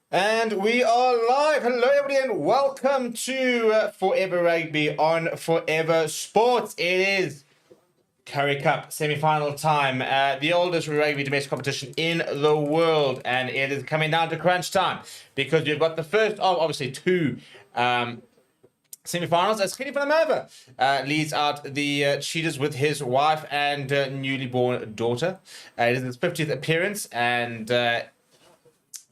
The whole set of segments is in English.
And we are live. Hello, everybody, and welcome to Forever Rugby on Forever Sports. It is Currie Cup semi-final time, the oldest rugby domestic competition in the world, and it is coming down to crunch time because we've got the first of obviously two semi-finals as BITDEFENDER leads out the Cheetahs with his wife and newly born daughter. It is his 50th appearance, and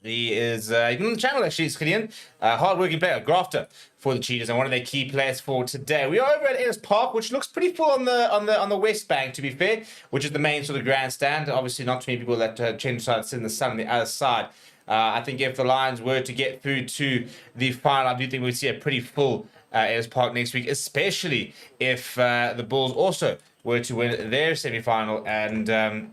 he is even on the channel actually, Skillian, hard-working player, grafter for the Cheetahs, and one of their key players for today. We are over at Ellis Park, which looks pretty full on the west bank, to be fair, which is the main sort of grandstand. Obviously, not too many people that change sides in the sun on the other side. I think if the Lions were to get through to the final, I do think we'd see a pretty full Ellis Park next week, especially if the Bulls also were to win their semi-final and.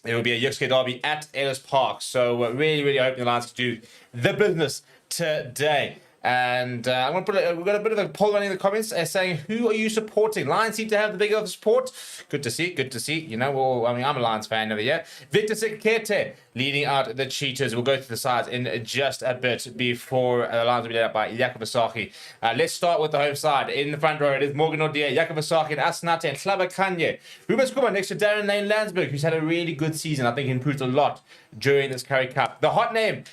There will be a Yuxke derby at Ellis Park. So really hoping the Lions can do the business today. And I'm going to we've got a bit of a poll running in the comments saying, who are you supporting? Lions seem to have the bigger of the support. Good to see. You know, well, I mean, I'm a Lions fan over here. Victor Sekete leading out the Cheetahs. We'll go to the sides in just a bit before the Lions will be led up by Jakob Asaki. Let's start with the home side. In the front row, it is Morgan Odia, Jakob Asaki, and Asnate and Slava Kanye. Ruben Skuma next to Darren Lane Landsberg, who's had a really good season. I think he improved a lot during this Currie Cup. The hot name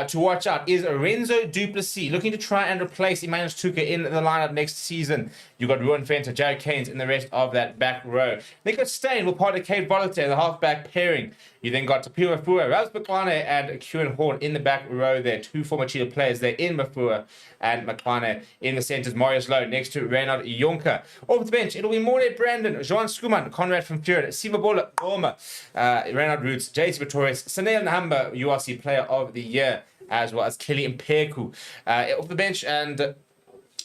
to watch out is Renzo Duplessis, looking to try and replace Emmanuel Tuka in the lineup next season. You've got Ruan Fenter, Jared Keynes in the rest of that back row. Nico Stain will partner Kate Volunteer in the half-back pairing. You then got Tapua Mafua, Ralph McClane, and Kieran Horn in the back row there. Two former Cheetah players there in Mafua and McClane. In the centres, Marius Lowe next to Reynard Jonker. Off the bench, it'll be Mornay Brandon, Johan Skuman, Conrad van Vuren, Siva Bola Goma, Reynard Roots, JT Pretorius, Sanel Nahamba, URC Player of the Year, as well as Kelly Mpeku. Off the bench, and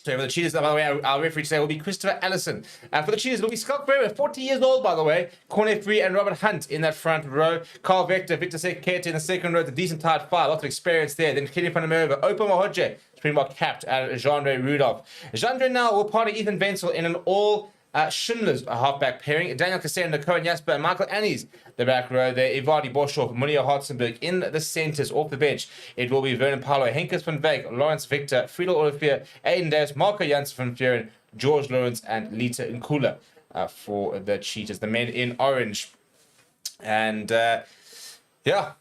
so for the Cheetahs, by the way, our referee today will be Christopher Allison. For the Cheetahs, it'll be Scott Ferreira, 40 years old, by the way. Cornet Free and Robert Hunt in that front row. Carl Victor Sekete in the second row. It's a decent tight five, lots of experience there. Then Kenny van der Merwe, Opa Mahoje, Springbok capped, and Jean-Ray Rudolph. Jean-Ray now will partner Ethan Wenzel in an all Schindler's halfback pairing. Daniel Cassandra, Cohen Jasper, and Michael Annies, the back row there. Ivadi Boshoff, Munio Hartzenberg in the centres. Off the bench, it will be Vernon Paulo, Henkes van Veek, Lawrence Victor, Friedel Olivier, Aiden Davis, Marco Janssen van Vuren, George Lawrence, and Lita Nkula for the Cheetahs. The men in orange. And yeah.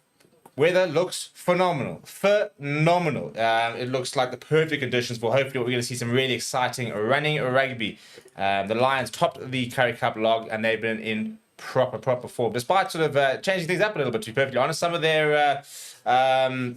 Weather looks phenomenal. It looks like the perfect conditions for hopefully we're going to see some really exciting running rugby. The Lions topped the Currie Cup log and they've been in proper form. Despite sort of changing things up a little bit, to be perfectly honest, some of their some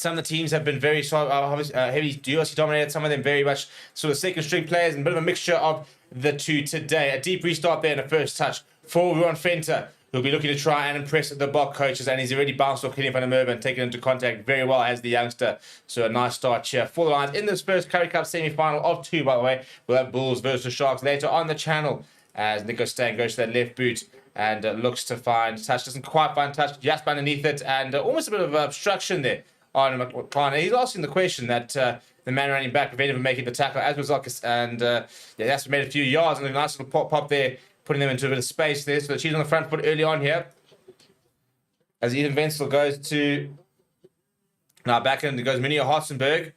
of the teams have been very heavy URC dominated. Some of them very much sort of second string players and a bit of a mixture of the two today. A deep restart there in the first touch for Ruan Fenter. He'll be looking to try and impress the Bok coaches, and he's already bounced off Kenny van der Merwe and taken into contact very well as the youngster. So a nice start here for the Lions in this first Currie Cup semi-final of two, by the way. We'll have Bulls versus Sharks later on the channel as Nico Stan goes to that left boot and looks to find touch. Doesn't quite find touch. Just underneath it, and almost a bit of obstruction there on McClane. He's asking the question that the man running back prevented him making the tackle, as was Zarkis, and that's made a few yards and a nice little pop there, putting them into a bit of space there. So the Cheetahs on the front foot early on here. As Ethan Wenzel goes to... Now back in goes Minio Hartzenberg.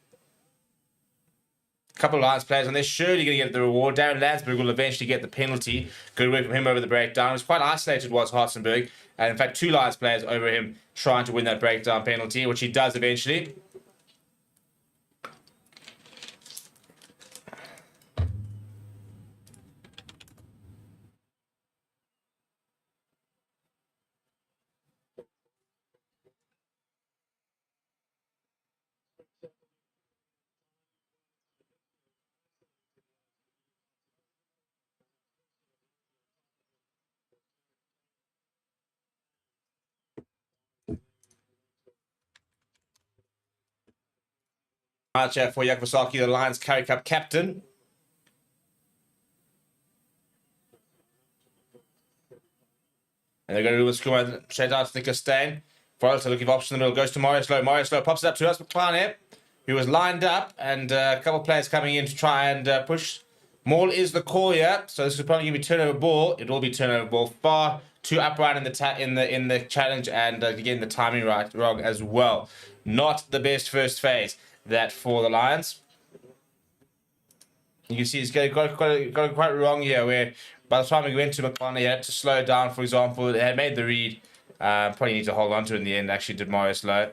A couple of Lions players, and they're surely going to get the reward. Darren Landsberg will eventually get the penalty. Good work from him over the breakdown. It was quite isolated, was Hartzenberg. And in fact, two Lions players over him trying to win that breakdown penalty, which he does eventually. Archer for Jakob Asaki, the Lions Currie Cup captain. And they're going to do a scrum straight out to Nico Stain. Forrester looking for option in the middle, goes to Marius Lowe. Marius Lowe pops it up to us, McClane, who was lined up, and a couple of players coming in to try and push Maul is the call here, so this is probably going to be turnover ball. It will be turnover ball. Far too upright in the challenge, and again the timing wrong as well. Not the best first phase that for the Lions. You can see he's got it quite wrong here, where by the time we went to McConnell, he had to slow down, for example. They had made the read. Probably need to hold on to it in the end, actually, did Marius Lowe.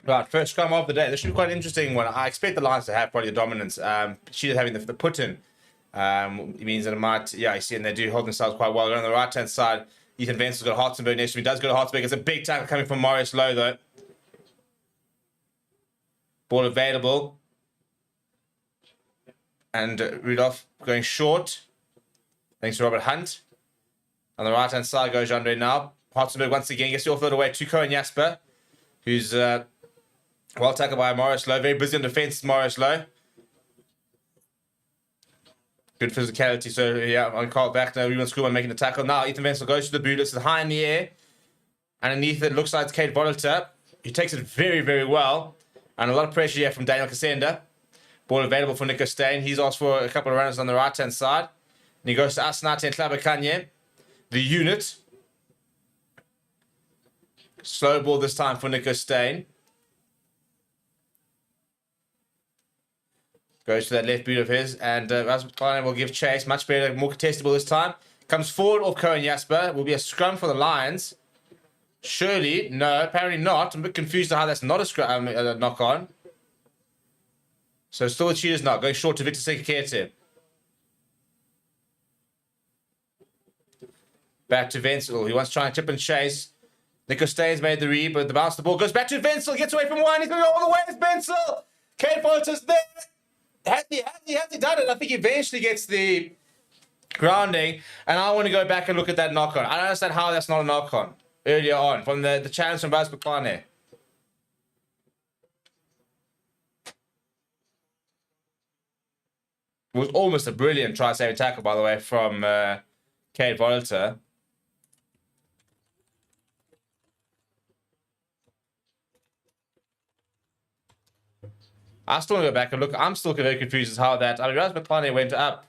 Right, first scrum of the day. This should be quite an interesting one. I expect the Lions to have probably the dominance. Cheetahs having the put-in. It means that it might, yeah, you see, and they do hold themselves quite well. On the right-hand side, Ethan Vensel's got Hartzenberg next to him. He does go to Hartzenberg. It's a big tackle coming from Marius Lowe, though. Ball available. And Rudolph going short. Thanks to Robert Hunt. On the right-hand side goes Andre now. Hartzenberg once again gets the offload away to Cohen Jasper, who's well tackled by Marius Lowe. Very busy on defense, Marius Lowe. Good physicality. So, yeah, on Carl back now. Ruben Schoolman making the tackle. Now, Ethan Vensel goes to the boot. It's high in the air. Underneath it looks like it's Kate Voliter. He takes it very, very well. And a lot of pressure here from Daniel Cassenda. Ball available for Nico Steyn. He's asked for a couple of runners on the right-hand side. And he goes to Asnate and Klabakanye. The unit. Slow ball this time for Nico Steyn. Goes to that left boot of his. And Rasmus will give chase. Much better, more contestable this time. Comes forward off Cohen Jasper. Will be a scrum for the Lions. Surely, no, apparently not. I'm a bit confused on how that's not a scrum, knock on. So still the Cheetahs now. Going short to Victor Sekakete. Back to Venzel. He wants to try and chip and chase. Nico Steyn's made the read, but the bounce, the ball goes back to Venzel. Gets away from one. He's going to go all the way. It's Venzel. Kate Volter's there. Has he done it? I think he eventually gets the grounding. And I want to go back and look at that knock on. I don't understand how that's not a knock on earlier on from the challenge from Bas Bakane. It was almost a brilliant try-saving tackle, by the way, from Kate Volter. I still want to go back and look. I'm still very confused as how that. I mean, Rasmus McClane went up.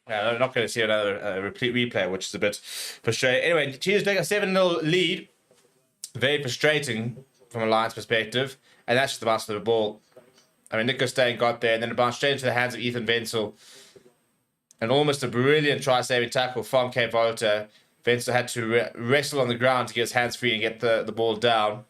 Yeah, I'm not going to see another replay, which is a bit frustrating. Anyway, Cheetahs take a 7-0 lead. Very frustrating from a Lions perspective. And that's just the bounce of the ball. I mean, Nico Steyn got there, and then it bounced straight into the hands of Ethan Venzel. And almost a brilliant try-saving tackle from Cape Volta. Venzel had to wrestle on the ground to get his hands free and get the ball down.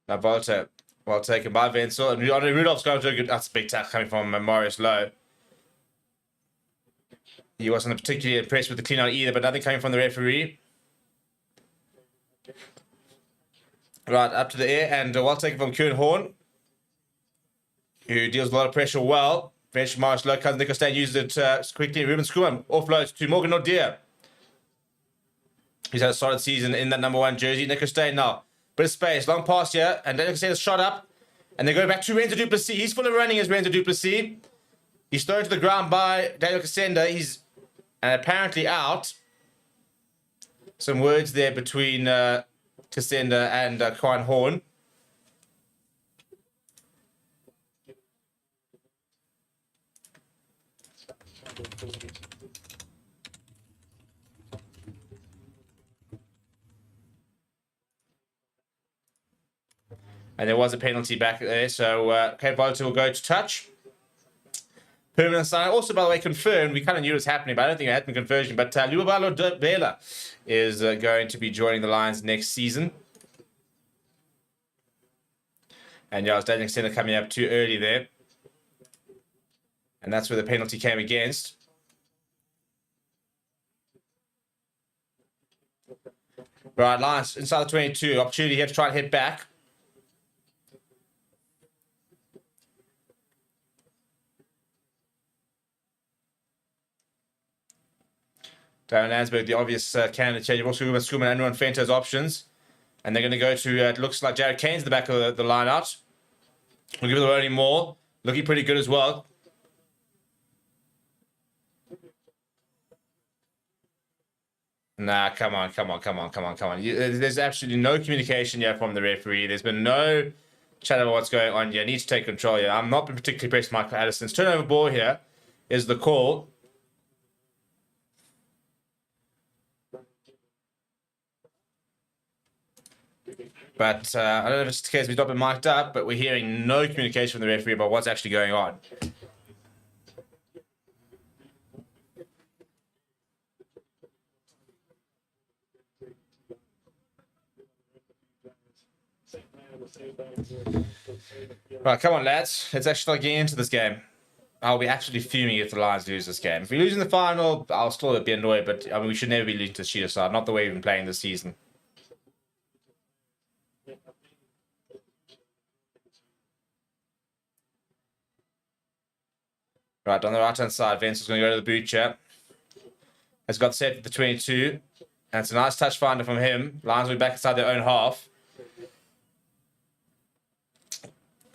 Now Volta, well taken by Venzel, and Rudolph's going to do a good. That's a big tackle coming from Marius Lowe. He wasn't particularly impressed with the clean out either, but nothing coming from the referee. Right, up to the air, and well taken from Kuhn Horn, who deals a lot of pressure well. Eventually, Marius Lowe comes, Nico Steyn uses it quickly. Ruben Schoolman offloads to Morgan Nordia. He's had a solid season in that number 1 jersey. Nico Steyn now. Bit of space, long pass here, and Daniel Cassenda shot up, and they go back to Renzo Duplessis. He's full of running as Renzo Duplessis. He's thrown to the ground by Daniel Cassenda. He's apparently out. Some words there between Cassenda and Quan Horn. And there was a penalty back there, so Cape Volta will go to touch. permanent sign. Also, by the way, confirmed. We kind of knew it was happening, but I don't think it had been conversion. But Lubabalo Vela is going to be joining the Lions next season. And yeah, I was dating center coming up too early there. And that's where the penalty came against. Right, Lions inside the 22. Opportunity here to try and hit back. Darren Landsberg, the obvious candidate here. You've also got Schoolman and Anwan Fento as options. And they're going to go to, it looks like Jared Kane's the back of the line out. We'll give it the running more. Looking pretty good as well. Nah, come on. There's absolutely no communication here from the referee. There's been no chat about what's going on here. Needs to take control here. I'm not particularly impressed with Michael Addison's turnover ball here is the call. But I don't know if it's the case we've not been mic'd up, but we're hearing no communication from the referee about what's actually going on. Right, come on, lads. Let's actually start getting into this game. I'll be absolutely fuming if the Lions lose this game. If we lose in the final, I'll still be annoyed, but I mean, we should never be losing to the Cheetahs side. Not the way we've been playing this season. Right, on the right-hand side, Vince is going to go to the boot chair. Has got set for the 22. And it's a nice touch finder from him. Lions will be back inside their own half.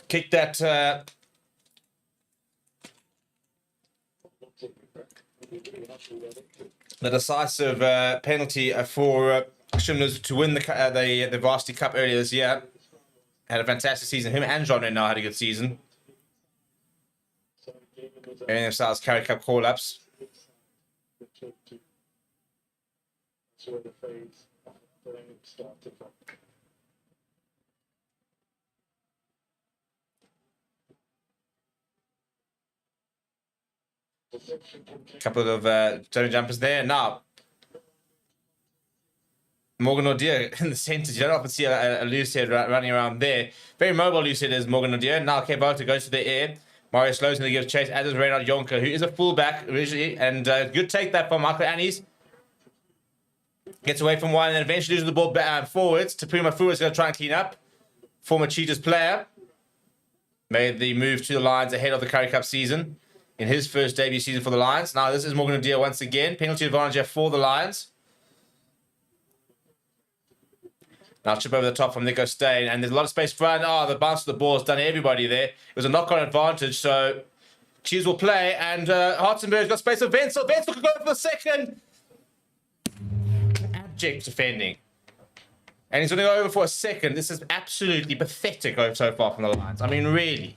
Kick that... the decisive penalty for Shimlers to win the Varsity Cup earlier this year. Had a fantastic season. Him and John now had a good season. Earning themselves Currie Cup call-ups. Couple of turning jumpers there. Now, Morgan O'Dear in the centre. You don't often see a loose head running around there. Very mobile loose head is Morgan O'Dear. Now, Kevota goes to the air. Mario Slow's going to give a chase, as is Reynard Jonker, who is a fullback originally. And good take that from Michael Annies. Gets away from one and then eventually loses the ball forwards. Tapuma Fua is going to try and clean up. Former Cheetahs player. Made the move to the Lions ahead of the Currie Cup season. In his first debut season for the Lions. Now this is Morgan O'Dear once again. Penalty advantage for the Lions. Now chip over the top from Nico Stain. And there's a lot of space front. Oh, the bounce of the ball has done everybody there. It was a knock-on advantage. So Cheetahs will play. And Hartzenberg's got space for Wenzel. Wenzel could go for the second. Abject defending. And he's going to go over for a second. This is absolutely pathetic so far from the Lions. I mean, really.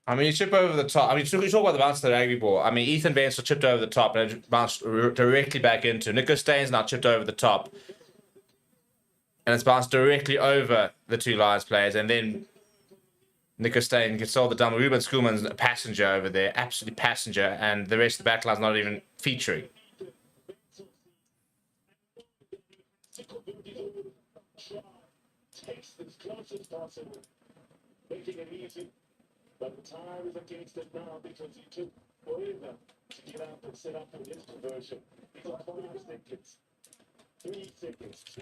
I mean, you chip over the top. I mean, you talk about the bounce of the rugby ball. I mean, Ethan Vance chipped over the top and it bounced directly back into. Nico Staines now chipped over the top. And it's bounced directly over the two Lions players. And then Nico Stain gets all the dumb. Ruben Schoolman's a passenger over there. Absolutely passenger. And the rest of the backline's not even featuring. As close as possible, making it easy, but the time is against it now because he took forever to get out and set up for his conversion. These are 5 seconds, 3 seconds, 2.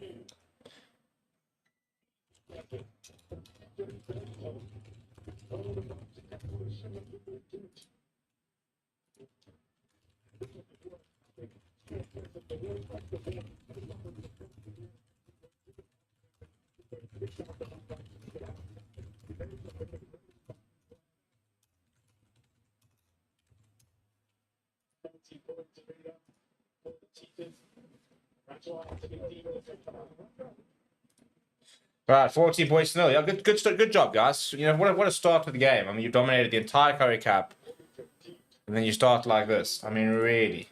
All right, 14 points to 0. Yeah, good job, guys. You know, what a start to the game. I mean, you dominated the entire Currie Cup. And then you start like this. I mean, really.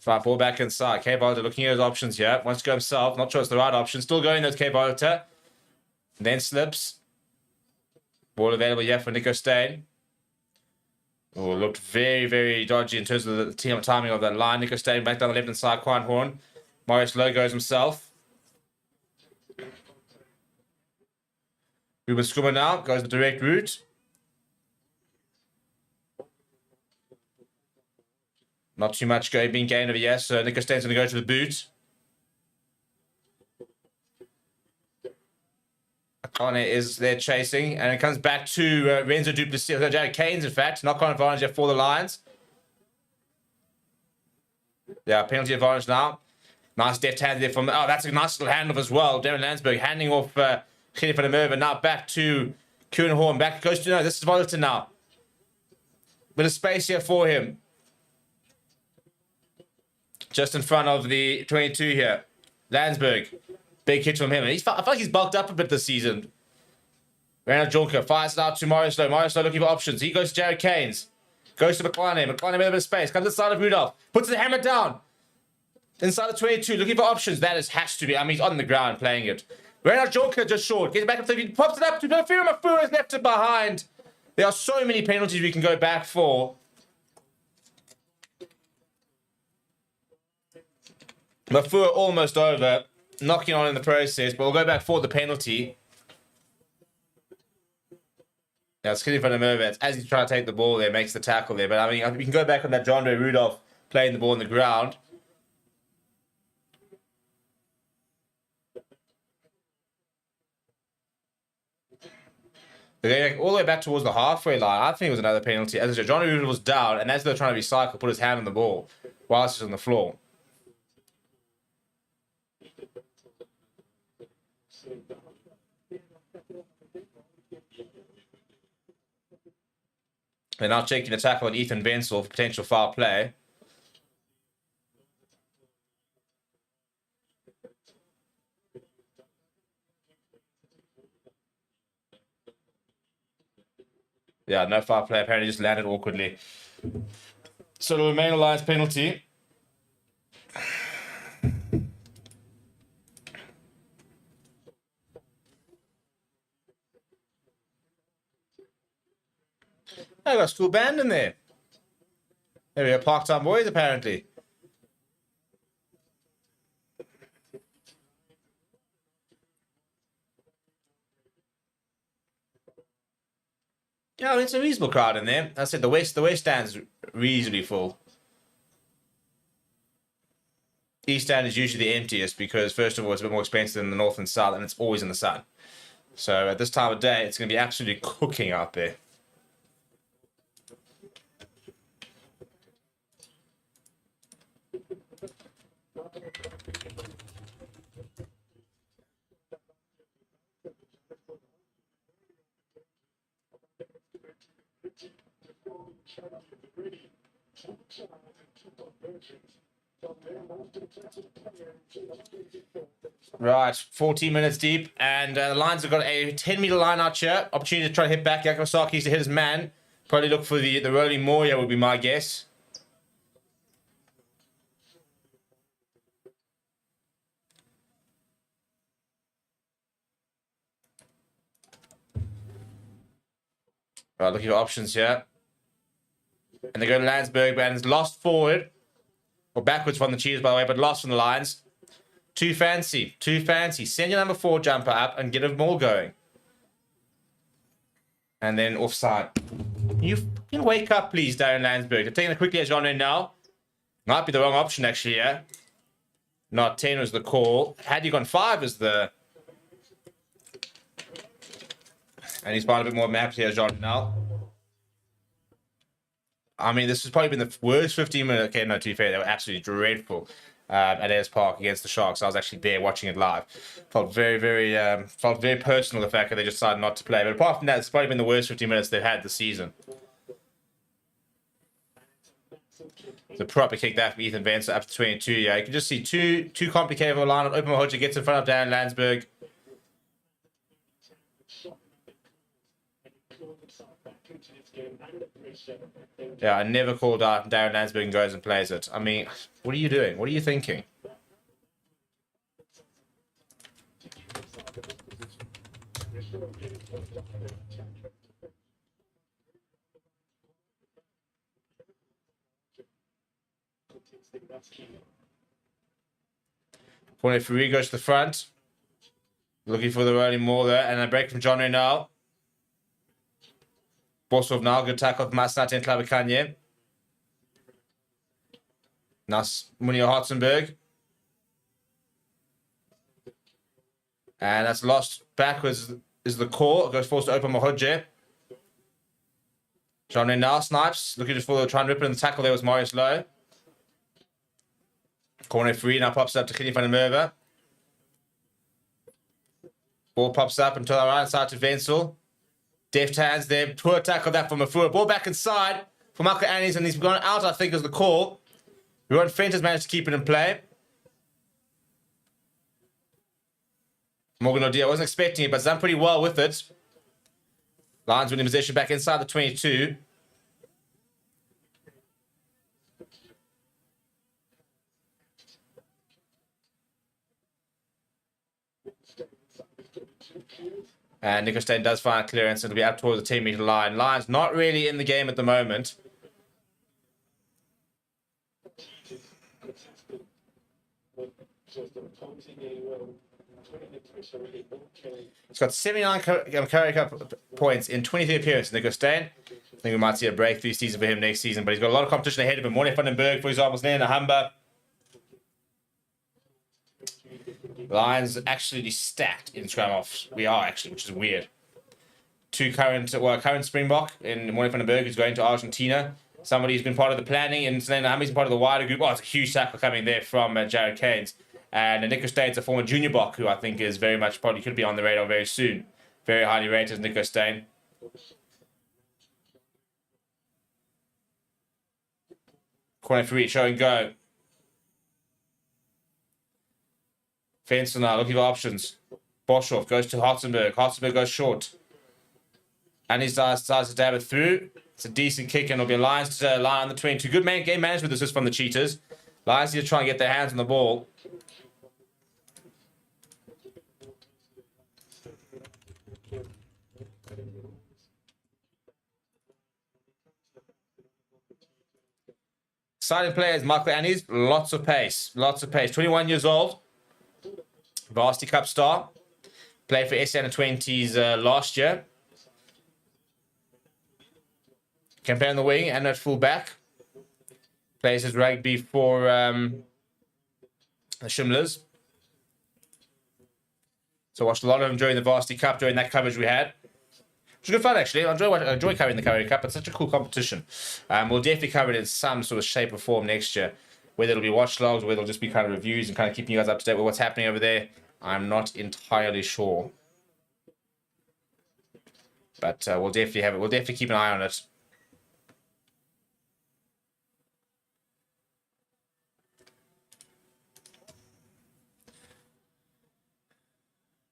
Right, ball back inside. K-Volta looking at his options here. Wants to go himself. Not sure it's the right option. Still going, those K-Volta. Then slips. Ball available here for Nico Stain. Oh, looked very, very dodgy in terms of the team timing of that line. Nico Stain back down the left-hand side. Quine Horn. Marius Lowe goes himself. Ruben Scummer now goes the direct route. Not too much being gained over here, so Nico Stain's going to go to the boot. Akane is there chasing, and it comes back to Renzo Duplessis. Jared Keynes, in fact. Knock-on advantage for the Lions. Yeah, penalty advantage now. Nice deft hand there from... Oh, that's a nice little handoff as well. Darren Landsberg handing off Genie van der Merwe. Now back to Kuhn Horn. Back goes to... No, this is Volta now. Bit of space here for him. Just in front of the 22 here. Landsberg. Big hit from him. I feel like he's bulked up a bit this season. Reynald Jonker fires it out to Marius Lowe. Marius Lowe looking for options. He goes to Jared Keynes. Goes to McLaren. McLaren with a bit of space. Comes inside of Rudolph. Puts the hammer down. Inside the 22. Looking for options. That has to be. I mean, he's on the ground playing it. Reynald Jonker just short. Gets back up to the... Pops it up to Mafua. Mafua is left it behind. There are so many penalties we can go back for. Mafua almost over. Knocking on in the process, but we'll go back for the penalty. Now, it's Genie van der Merwe, as he's trying to take the ball there, makes the tackle there. But I mean, we can go back on that John Ray Rudolph playing the ball on the ground. They're going all the way back towards the halfway line. I think it was another penalty. As I said, John Ray Rudolph was down, and as they're trying to recycle, put his hand on the ball whilst he's on the floor. They're now checking the tackle on Ethan Bensel for potential foul play. Yeah, no foul play. Apparently just landed awkwardly. So it'll remain a Lions penalty. I got a school band in there. There we go, Park-Time Boys, apparently. Yeah, it's a reasonable crowd in there. I said the west stand's reasonably full. East stand is usually the emptiest because, first of all, it's a bit more expensive than the north and south, and it's always in the sun. So at this time of day, it's going to be absolutely cooking out there. Right, 14 minutes deep, and the Lions have got a 10-meter line out here. Opportunity to try to hit back. Yakosaki's to hit his man. Probably look for the rolling Moria would be my guess. Right, looking for options here. And they go to Landsberg, and it's lost forward. Or backwards from the Cheetahs, by the way, but lost from the Lions. Too fancy. Too fancy. Send your number 4 jumper up and get a ball going. And then offside. You can wake up, please, Darren Landsberg. They're taking it quickly as on now. Might be the wrong option, actually, yeah. Not 10 was the call. Had you gone 5 as the... And he's buying a bit more map here, John, now. I mean, this has probably been the worst 15 minutes. Okay, no, to be fair, they were absolutely dreadful at Ayers Park against the Sharks. I was actually there watching it live. Felt very personal, the fact that they just decided not to play. But apart from that, it's probably been the worst 15 minutes they've had this season. It's a proper kick that from Ethan Venson up to 22. Yeah, you can just see too complicated of a line. Open Mahoja gets in front of Dan Landsberg. Yeah, I never called out Darren Landsberg and goes and plays it. I mean, what are you doing? What are you thinking? Point Fury goes to the front. Looking for the rolling more there. And a break from John Reynal. Borsov now. Good tackle from Masnat and Klavakanye. Nice Munio Hartzenberg. And that's lost backwards is the core. It goes forced to open Mahoje. John Reynal snipes. Looking just for the try and rip it in the tackle. There was Marius Lowe. Corner free. Now pops up to Kenny van der Merwe. Ball pops up until the right side to Wenzel. Deft hands there. Poor tackle that from Mafua. Ball back inside for Michael Annies, and he's gone out, I think, is the call. Ron Fent has managed to keep it in play. Morgan O'Dear, I wasn't expecting it, but he's done pretty well with it. Lions winning possession back inside the 22. And Nico Steyn does find clearance. It'll be up towards the 10-meter line. Lions not really in the game at the moment. He's got 79 Currie Cup points in 23 appearances, Nico Steyn. I think we might see a breakthrough season for him next season, but he's got a lot of competition ahead of him. Morne Vandenberg, for example, is there in the Humber. Lions actually stacked in scrum-offs. We are actually, which is weird. Current Springbok in Morne Vandenberg, who's going to Argentina. Somebody who's been part of the planning, and Selena Hamby's part of the wider group. Oh, it's a huge tackle coming there from Jared Keynes. And Nico Steyn's a former junior Bok, who I think is very much, probably could be on the radar very soon. Very highly rated, Nico Steyn. Corner for each, show and go. Fencer now, looking for options. Boshoff goes to Hartzenberg. Hartzenberg goes short. And he decides to dab it through. It's a decent kick, and it'll be a Lions to line on the 22. Good game management this is from the Cheetahs. Lions need to try and get their hands on the ball. Exciting players, Michael Annies. Lots of pace. 21 years old. Varsity Cup star. Played for SA Under-20s last year. Can play on the wing and at full back. Plays his rugby for the Shimlers. So watched a lot of him during the Varsity Cup, during that coverage we had. It was good fun, actually. I enjoy covering the Currie Cup. It's such a cool competition. We'll definitely cover it in some sort of shape or form next year. Whether it'll be watchalogs, whether it'll just be kind of reviews and kind of keeping you guys up to date with what's happening over there, I'm not entirely sure. But we'll definitely have it. We'll definitely keep an eye on it.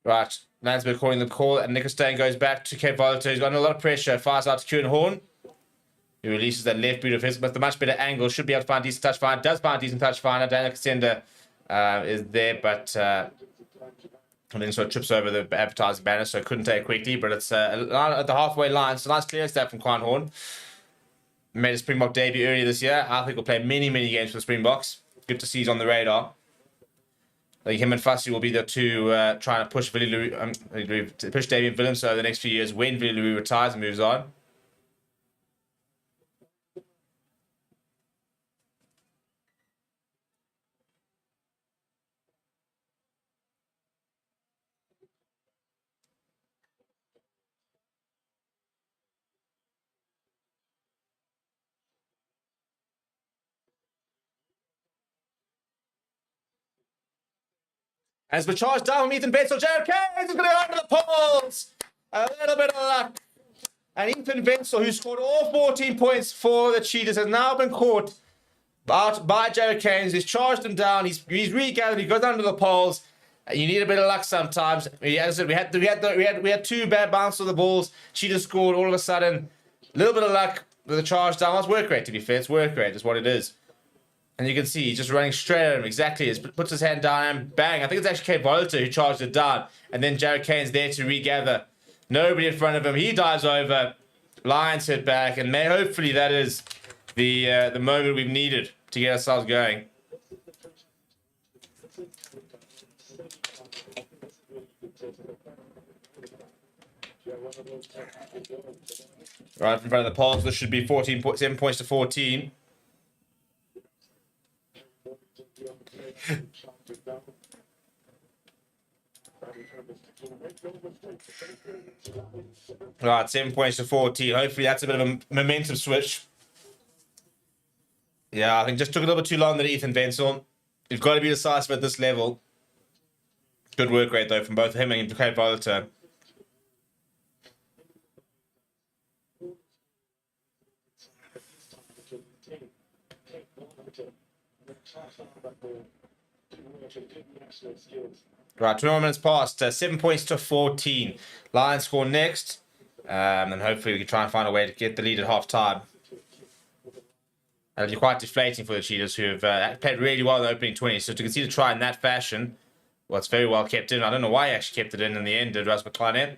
Right, Landsberg calling the call, and Nico Steyn goes back to Cape Volta. He's got a lot of pressure. Fires out to Kieran Horn. He releases that left boot of his, but the much better angle. Should be able to find a decent touch finder. Does find a decent touch finder. Daniel Cassenda is there, but I think sort of trips over the advertising banner, so couldn't take it quickly. But it's at the halfway line. So nice clearance there from Kieran Horn. Made a Springbok debut earlier this year. I think he'll play many games for the Springboks. Good to see he's on the radar. I think him and Fussy will be the two trying to push push Davian Willems over the next few years when Villiers retires and moves on. As we charge down from Ethan Wenzel, Jared Keynes is going to go under the poles. A little bit of luck. And Ethan Wenzel, who scored all 14 points for the Cheetahs, has now been caught out by Jared Keynes. He's charged him down. He's regathered. He goes down to the poles. You need a bit of luck sometimes. As I said, we had two bad bounces of the balls. Cheetahs scored all of a sudden. A little bit of luck with the charge down. It's work rate, to be fair. It's work rate is what it is. And you can see he's just running straight at him. Exactly. He puts his hand down and bang. I think it's actually Kate Volta who charged it down. And then Jared Keynes there to regather. Nobody in front of him. He dives over. Lions hit back. And hopefully that is the moment we've needed to get ourselves going. Right in front of the poles. This should be 7 points to 14. Right, 7 points to 14. Hopefully that's a bit of a momentum switch. Yeah, I think just took a little bit too long there, Ethan Wenzel. You've got to be decisive at this level. Good work rate, though, from both him and Craig Volta. Right, 21 minutes past. 7 points to 14. Lions score next. And hopefully we can try and find a way to get the lead at half time. It'll be quite deflating for the Cheetahs, who have played really well in the opening 20. So to concede a try in that fashion, well, it's very well kept in. I don't know why he actually kept it in the end, did Russ McClellan?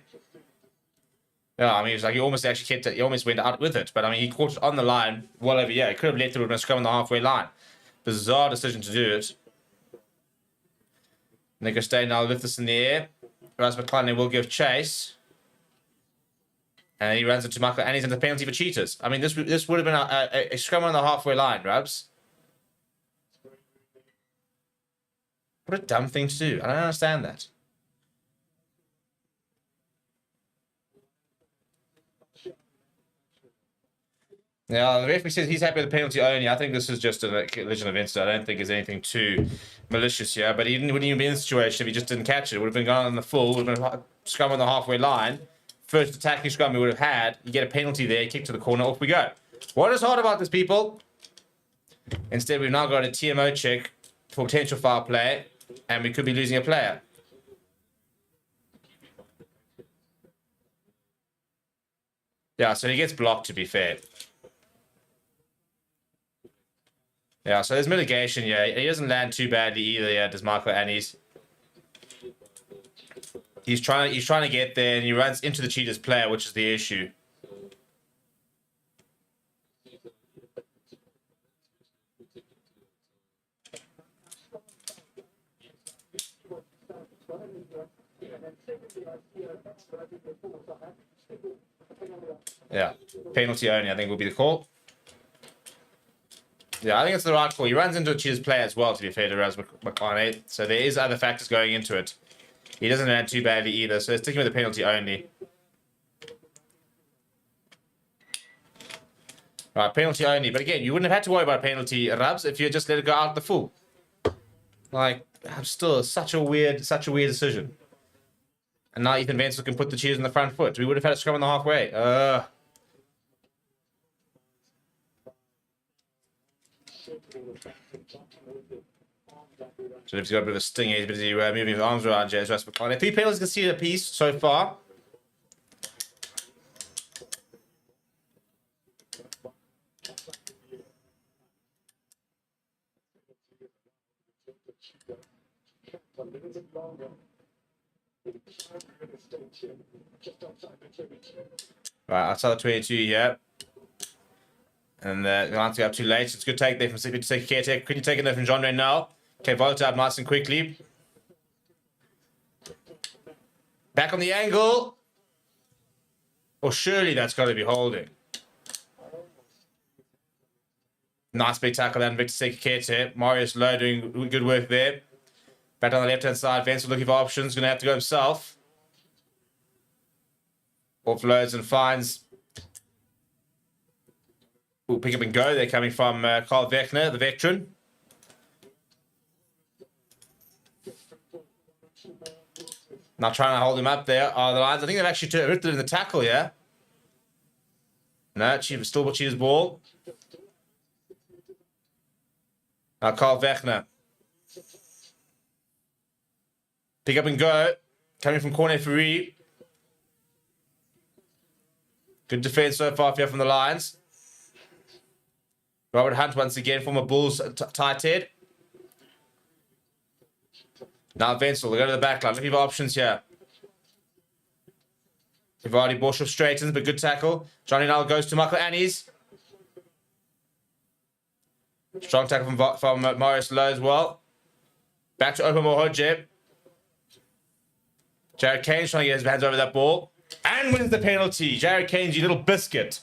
Yeah, I mean, it was like he almost actually kept it. He almost went out with it. But, I mean, he caught it on the line well over here. He could have left it with a scrum on the halfway line. Bizarre decision to do it. Nico Stay now lift this in the air. Russ McClellan will give chase. And he runs into Michael, and he's in the penalty for Cheetahs. I mean, this would have been a scrum on the halfway line, Rubs. What a dumb thing to do. I don't understand that. Yeah, the referee says he's happy with the penalty only. I think this is just a collision of incident. I don't think there's anything too malicious here. But he wouldn't even be in the situation if he just didn't catch it. It would have been gone on the full. Would have been a scrum on the halfway line. First attacking scrum he would have had. You get a penalty there, kick to the corner, off we go. What is hard about this, people? Instead, we've now got a TMO check for potential foul play, and we could be losing a player. Yeah, so he gets blocked, to be fair. Yeah, so there's mitigation, yeah. He doesn't land too badly either, yeah, does Michael Annies. He's trying to get there, and he runs into the Cheetahs player, which is the issue. Yeah, penalty only, I think, will be the call. Yeah, I think it's the right call. He runs into a Cheetahs player as well, to be fair to Raz McClellan. So there is other factors going into it. He doesn't land too badly either, so sticking with the penalty only. Right, penalty only. But again, you wouldn't have had to worry about a penalty, Rubs, if you just let it go out the full. Like, still such a weird decision. And now Ethan Wenzel can put the Cheetahs in the front foot. We would have had a scrum on the halfway. So he's got a bit of a sting. He's busy moving his arms around James Russ McClellan. 3 penalties conceded apiece so far. Right, outside the 22 here. And the Lions go up too late. It's a good take there from Sippy to take a caretaker. Quickly taking there from John Ray now. Okay, Volta up nice and quickly. Back on the angle. Or surely that's got to be holding. Nice big tackle there, Victor Sekikete. Marius Lowe doing good work there. Back on the left-hand side. Wenzel looking for options. Going to have to go himself. Offloads and finds. Ooh, pick up and go. They're coming from Carl Wechner, the veteran. Not trying to hold him up there. Oh, the Lions. I think they've actually ripped it in the tackle, yeah? No, still Cheetah's ball. Now Carl Vechner. Pick up and go. Coming from corner free. Good defense so far here from the Lions. Robert Hunt once again, former Bulls tight head. Now Wenzel, they go to the back line. Looking for options here. Ivardi Borshoff straightens, but good tackle. Johnny now goes to Michael Annies. Strong tackle from Morris Lowe as well. Back to Open Mohoje. Jared Kane's trying to get his hands over that ball. And wins the penalty. Jared Kane's you little biscuit.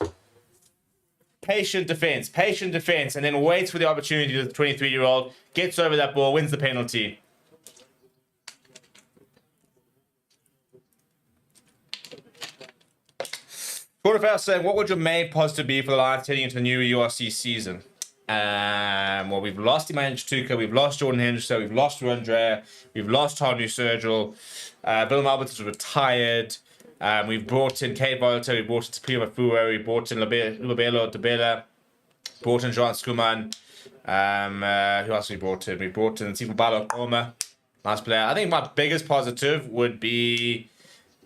Patient defense, and then waits for the opportunity. The 23-year-old gets over that ball, wins the penalty. Quarterfinal saying, what would your main positive be for the Lions heading into the new URC season? Well, we've lost Emmanuel Chituka, we've lost Jordan Henderson, we've lost Andrea, we've lost Tonu Sergil, Willem Albert is retired. We've brought in Kate Volta, we brought in Tapio Mafua, we brought in Lobelo Debela, brought in Joan Skuman. Who else we brought in? We brought in Sifubalo Oma, nice player. I think my biggest positive would be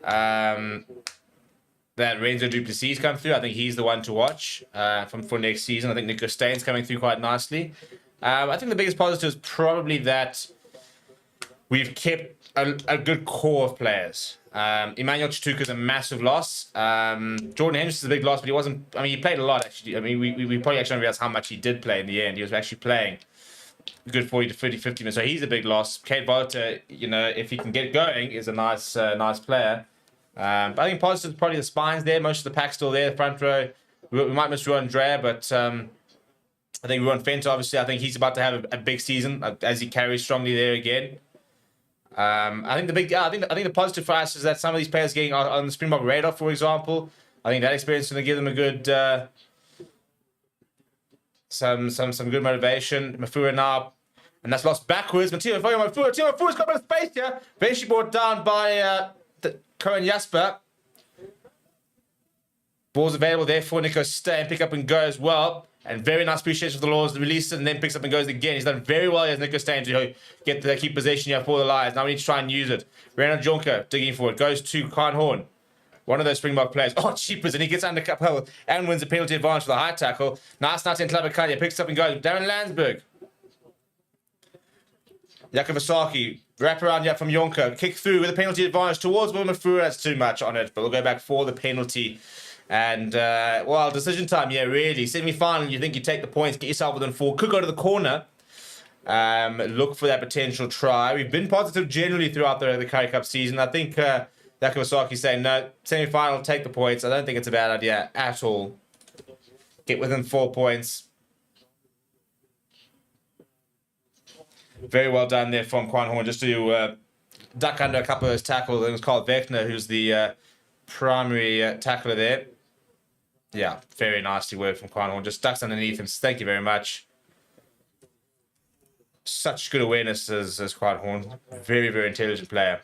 that Renzo Duplessis come through. I think he's the one to watch for next season. I think Nico Staines coming through quite nicely. I think the biggest positive is probably that we've kept a good core of players. Emmanuel Chituka is a massive loss. Jordan Henderson's a big loss, but he wasn't. I mean, he played a lot actually. I mean, we probably actually don't realize how much he did play in the end. He was actually playing a good 40 to 50 minutes, so he's a big loss. Kate Volta, you know, if he can get going, is a nice player. But I think positive is probably the spines there. Most of the pack's still there. The front row, we might miss Ruan Drea, but I think Ruan Fenter, obviously, I think he's about to have a big season as he carries strongly there again. I think the positive for us is that some of these players getting on the Springbok radar, for example. I think that experience is going to give them a good some good motivation. Mafua now, and that's lost backwards. Timo Mafua's got a bit of space here. Eventually brought down by Cohen Jasper. Ball's available there for Nico Stay and pick up and go as well. And very nice appreciation for the Laws. Releases and then picks up and goes again. He's done very well as Nico Stay to get the keep possession here for the Lions. Now we need to try and use it. Renan Jonker digging forward. Goes to Khan Horn. One of those Springbok players. Oh, cheapers. And he gets under Capel and wins a penalty advantage for the high tackle. Nice in Klabakanya. Picks up and goes. Darren Landsberg. Yakovasaki. Wrap around here from Jonker. Kick through with a penalty advantage towards Wilmafura. That's too much on it. But we'll go back for the penalty. And, well, decision time, yeah, really. Semi-final, you think you take the points, get yourself within 4. Could go to the corner. Look for that potential try. We've been positive generally throughout the Currie Cup season. I think Yakovasaki's saying, no, semi-final, take the points. I don't think it's a bad idea at all. Get within 4 points. Very well done there from Kwan Horn, just to duck under a couple of those tackles. It was Carl Vechner, who's the primary tackler there. Yeah, very nasty word from Kwan Horn. Just ducks underneath him. Thank you very much. Such good awareness as Kwan Horn. Very, very intelligent player.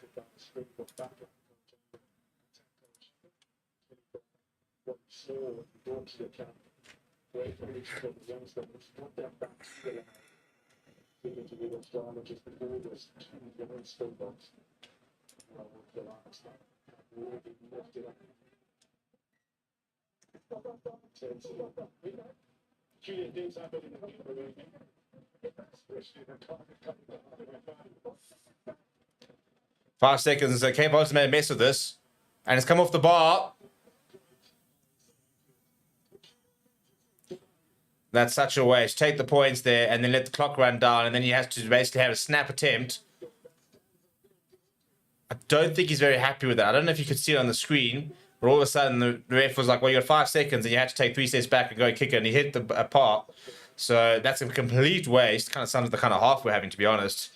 Five seconds. So Cape Bolton made a mess of this, and it's come off the bar. That's such a waste. Take the points there, and then let the clock run down, and then he has to basically have a snap attempt. I don't think he's very happy with that. I don't know if you could see it on the screen, but all of a sudden the ref was like, well, you got 5 seconds, and you had to take 3 steps back and go kick it, and he hit the part. So that's a complete waste. Kind of sounds like the kind of half we're having, to be honest.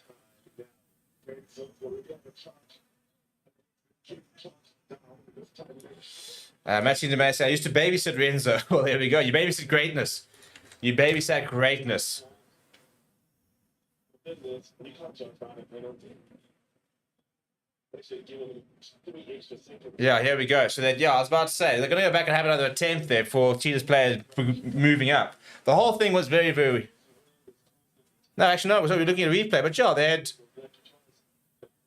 Matching the mess. I used to babysit Renzo. Well, there we go. You babysit greatness. You babysat greatness. Yeah, here we go. So that, yeah, I was about to say, they're going to go back and have another attempt there for Cheetahs players moving up. The whole thing was very, very... No, actually, no. So we're looking at a replay. But yeah, they had...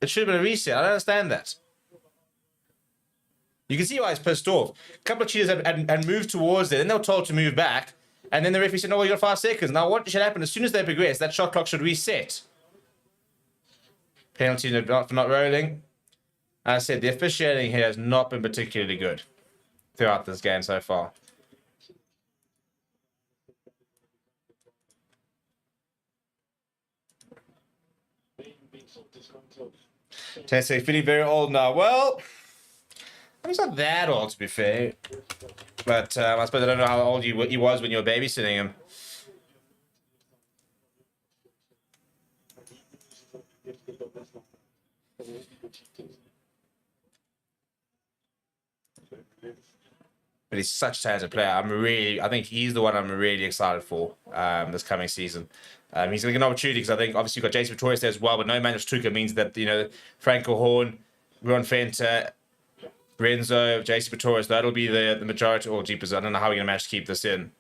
It should have been a reset. I don't understand that. You can see why he's pissed off. A couple of cheaters had moved towards it. Then they were told to move back. And then the referee said, no, you got 5 seconds. Now, what should happen? As soon as they progress, that shot clock should reset. Penalty for not rolling. As I said, the officiating here has not been particularly good throughout this game so far. Tennessee feeling very old now. Well, he's not that old, to be fair. But I suppose I don't know how old he was when you were babysitting him. But he's such a talented player. I think he's the one I'm really excited for this coming season. He's going to get an opportunity because I think obviously you've got Jason Pretorius there as well, but no Manuel Stuka means that, you know, Franco Horn, Ron Fenter, Renzo, Jason Pretorius, that'll be the majority. Oh, jeepers, I don't know how we're going to manage to keep this in.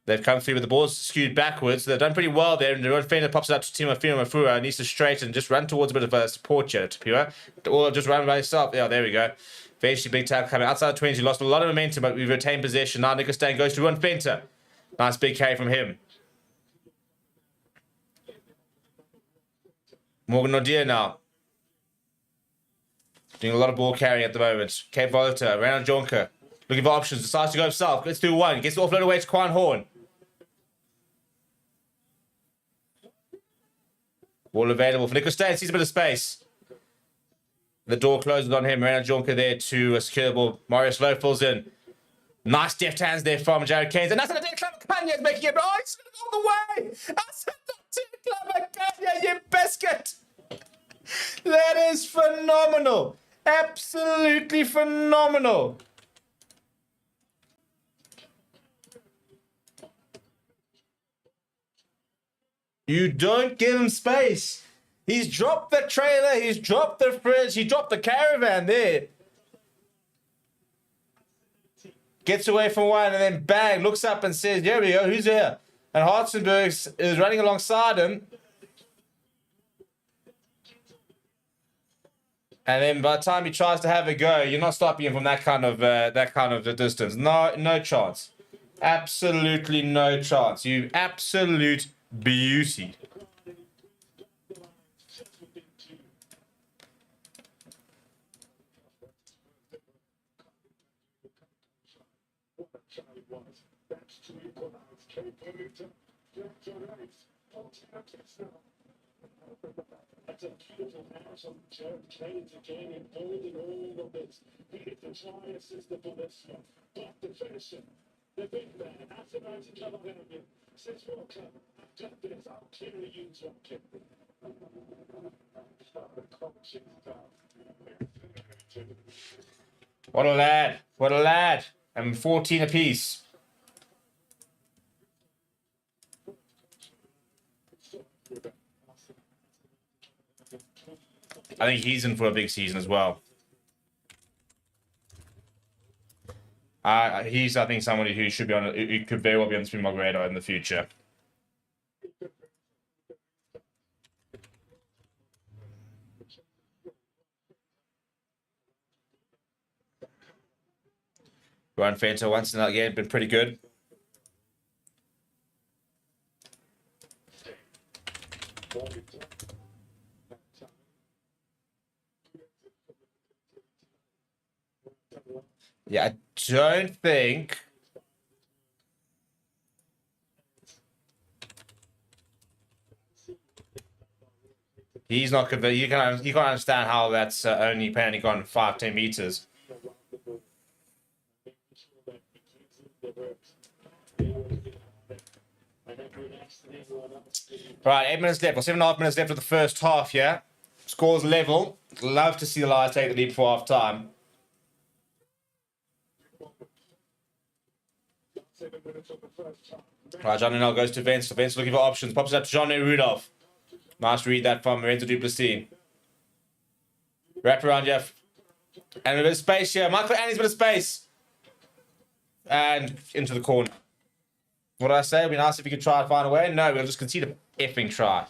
They've come through with the balls skewed backwards. They've done pretty well there. And Ron Fenter pops it up to Timofino Mafura. Needs to straighten and just run towards a bit of a support here, Tapua. Or just run by himself. Yeah, there we go. Eventually, big tackle coming outside the 20. Lost a lot of momentum, but we've retained possession. Now Nicholas Stain goes to Ron Fenter. Nice big carry from him. Morgan Nordia now. Doing a lot of ball carrying at the moment. Cape Volta, Renan Jonker. Looking for options. Decides to go himself. Gets through one. Gets the offload away to Quan Horn. Ball available for Nicholas Stain. Sees a bit of space. The door closes on him. Renan Jonker there to secure the ball. Marius Lowe fills in. Nice deft hands there from Jared Keynes. And that's an idea. Clever Kanye is making it. Oh, he's on the way. That's an Clever Kanye, you biscuit. That is phenomenal. Absolutely phenomenal. You don't give him space. He's dropped the trailer. He's dropped the fridge. He dropped the caravan there. Gets away from one and then bang, looks up and says, there we go, who's here? And Hartzenberg is running alongside him. And then by the time he tries to have a go, you're not stopping him from that kind of distance. No chance. Absolutely no chance. You absolute beauty. What a lad. What a lad. And 14 apiece. I think he's in for a big season as well. He's, I think, somebody who should be on. Who could very well be on the Springbok radar in the future. Ron Fenter once and again been pretty good. Yeah, I don't think he's not convinced. You can't understand how that's only apparently gone 5-10 meters. Right, 8 minutes left, or 7.5 minutes left of the first half, yeah? Scores level. Love to see the Lions take the lead before half time. Right, John Nell goes to Vince. Vince looking for options. Pops it up to Jean Rudolph. Nice read that from Lorenzo Duplessis. Wrap around Jeff. And a bit of space here. Michael Annie's a bit of space. And into the corner. What did I say? It'd be nice if you could try and find a way. No, we'll just concede a effing try.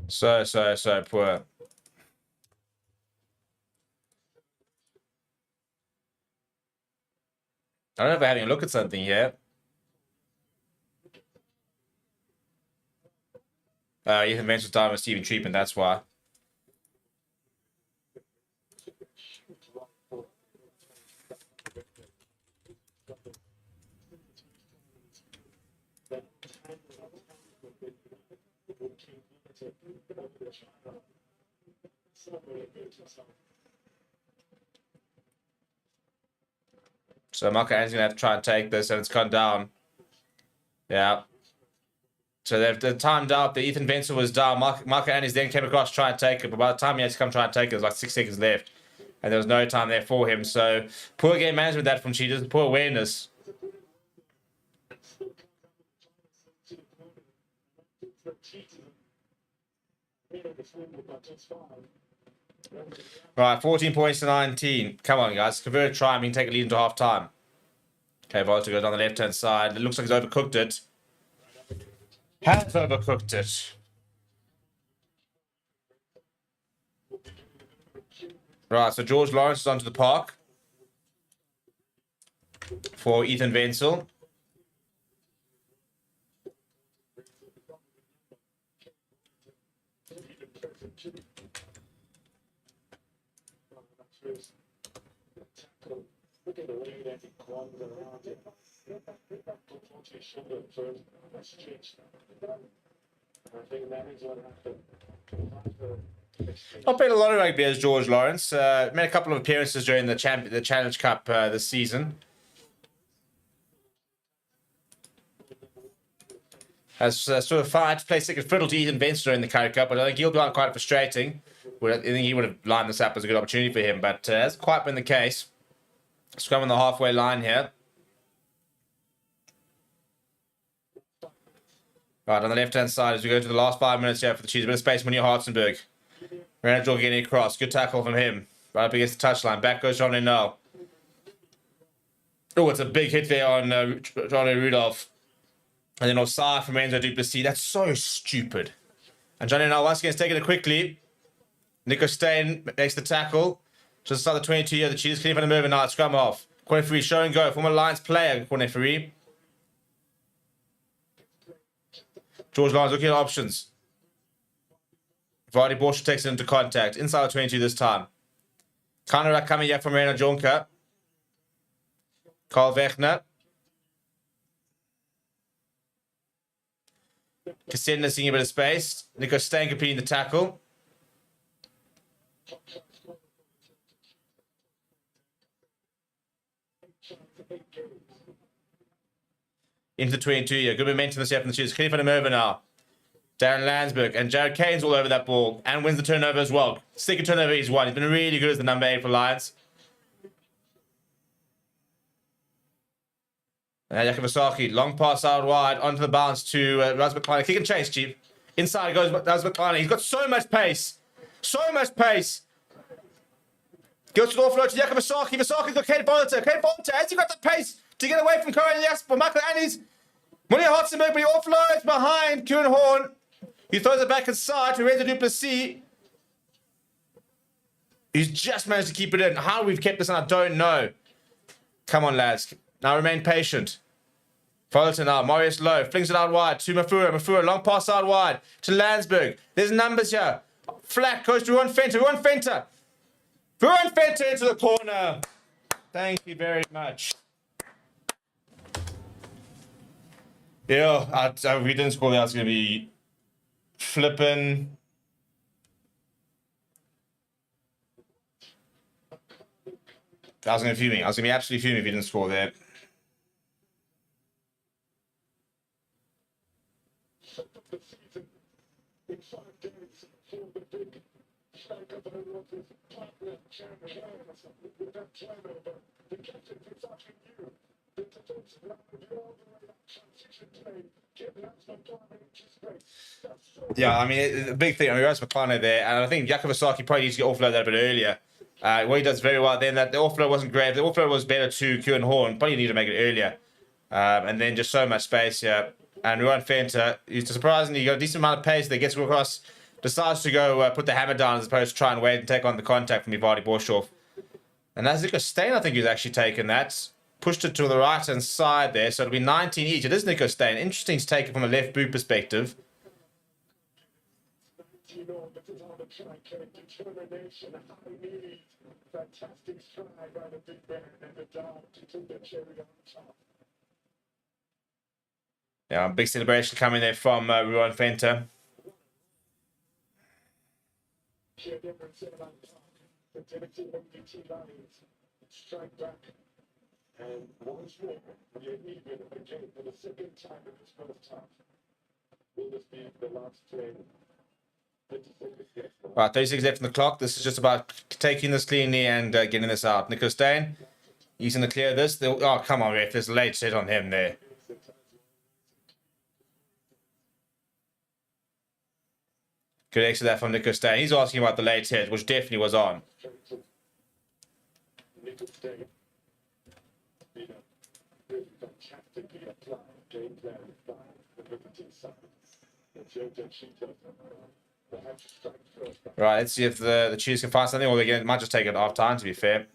So poor. I don't know if we're having a look at something here. Ethan Venture's time with Stephen treatment, that's why. So Marco Andy's gonna have to try and take this, and it's gone down. Yeah. So they've timed out. The Ethan Venture was down. Marco Andy's then came across to try and take it, but by the time he had to come try and take it, there was like 6 seconds left. And there was no time there for him. So poor game management that from Cheetahs, poor awareness. Right, 14 points to 19. Come on, guys. Convert a try and we can take a lead into half time. Okay, Volta goes down the left-hand side. It looks like he's overcooked it. Has overcooked it. Right, so George Lawrence is onto the park for Ethan Wenzel. Not played a lot of rugby as George Lawrence. Made a couple of appearances during the Challenge Cup this season. Has sort of tried to play second fiddle to Ethan Venture in the Currie Cup, but I think he'll be quite frustrating. I think he would have lined this up as a good opportunity for him, but hasn't quite been the case. Scrum on the halfway line here. Right, on the left-hand side as we go to the last 5 minutes here for the Cheetahs. A bit of space, Munir Hartzenberg. Randall getting across. Good tackle from him. Right up against the touchline. Back goes Johnny now. Oh, it's a big hit there on Johnny Rudolph. And then offside from Renzo Duplessis. That's so stupid. And Johnny now once again is taking it quickly. Nico Steyn makes the tackle. Just start the 22 here. The Cheetahs clean for the move and now scrum off. Corner free, show and go. Former Lions player, corner free. George Lyons looking at options. Vardy Borsche takes it into contact. Inside the 22 this time. Counter coming here from Rena Jonker. Carl Wechner. Cassandra seeing a bit of space. Nico Steyn completing the tackle. Into 22 here. Good momentum this year from the Cheetahs. Clear for them over now. Darren Landsberg and Jared Kane's all over that ball and wins the turnover as well. Second turnover he's won. He's been really good as the number 8 for Lions. And Yakovasaki, long pass out wide onto the bounce to Raz McClellan. Kick and chase, Chief. Inside goes Raz McClellan. He's got so much pace. So much pace. Goes to the offload to Yakovasaki. Vasaki's got Kate Volta. Kate Volta, has he got the pace to get away from Currie Jasper? Michael Andes. Munir Hartzenberg, but he offloads behind Kuhn Horn. He throws it back inside to Renzo Duplessis. He's just managed to keep it in. How we've kept this in, I don't know. Come on, lads. Now remain patient. Fulton now. Marius Lowe flings it out wide to Mafura. Mafura, long pass out wide to Landsberg. There's numbers here. Flat goes to Ruan Fenter. Ruan Fenter. Ruan Fenter into the corner. Thank you very much. Yeah, we didn't score that. It's going to be flipping I was going to be fuming. I was going to be absolutely fuming if he didn't score there. Yeah, I mean, the big thing, I mean, Rose McClano there, and I think Yakavasaki probably needs to get offloaded that a bit earlier. What he does very well then, that the offload wasn't great. If the offload was better to Kieran Horn, probably need to make it earlier. And then just so much space here. And Ruan Fenter, he's surprisingly got a decent amount of pace that gets across, decides to go put the hammer down as opposed to try and wait and take on the contact from Ivadi Borshoff. And that's Nico Stain, I think, who's actually taken that. Pushed it to the right-hand side there, so it'll be 19 each. It is Nico Stain. Interesting to take it from a left boot perspective. Yeah, big celebration coming there from Ruan Fenter. And once more, we are even again for the second time in this first half. Will this be the last play? 30 seconds left on the clock. This is just about taking this cleanly and getting this out. Nico Stain, he's going to clear this. Oh, come on, ref. There's a late set on him there. Good exit there from Nico Stain. He's asking about the late hit, which definitely was on. Nico Stain. Right, let's see if the Cheetahs can find something, or they might just take it at half time, to be fair.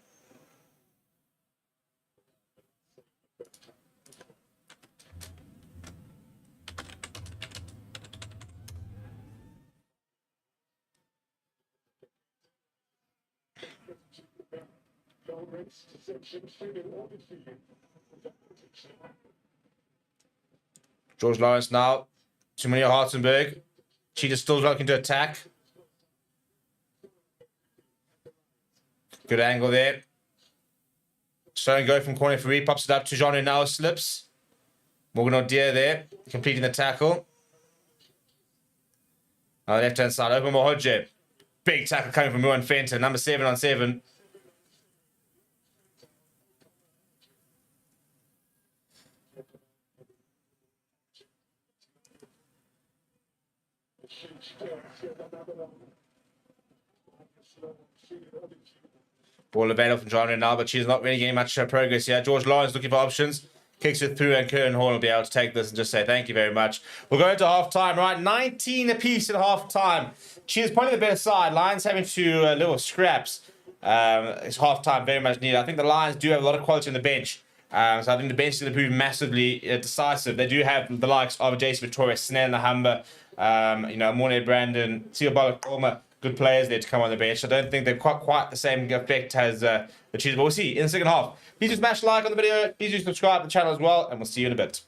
George Lawrence now. Timonia Hartenberg. Cheetahs still looking to attack. Good angle there. Stone go from corner for pops it up to Jean now slips. Morgan O'Dear there, completing the tackle. On the left-hand side, Open Mohoje. Big tackle coming from Ruan Fenter, number 7 on 7. Ball available from John now, but she's not really getting much progress here. George Lawrence looking for options. Kicks it through, and Kieran Horn will be able to take this and just say thank you very much. We'll go into half-time, right? 19 apiece at half-time. Cheetahs probably the better side. Lions having to little scraps. It's half-time, very much needed. I think the Lions do have a lot of quality on the bench. So I think the bench is going to prove massively decisive. They do have the likes of Jason Victoria, Snell Nahamba, Morne Brandon, Theo Balakoma, good players there to come on the bench. I don't think they've quite the same effect as the Cheetahs, but we'll see in the second half. Please do smash like on the video. Please do subscribe to the channel as well, and we'll see you in a bit.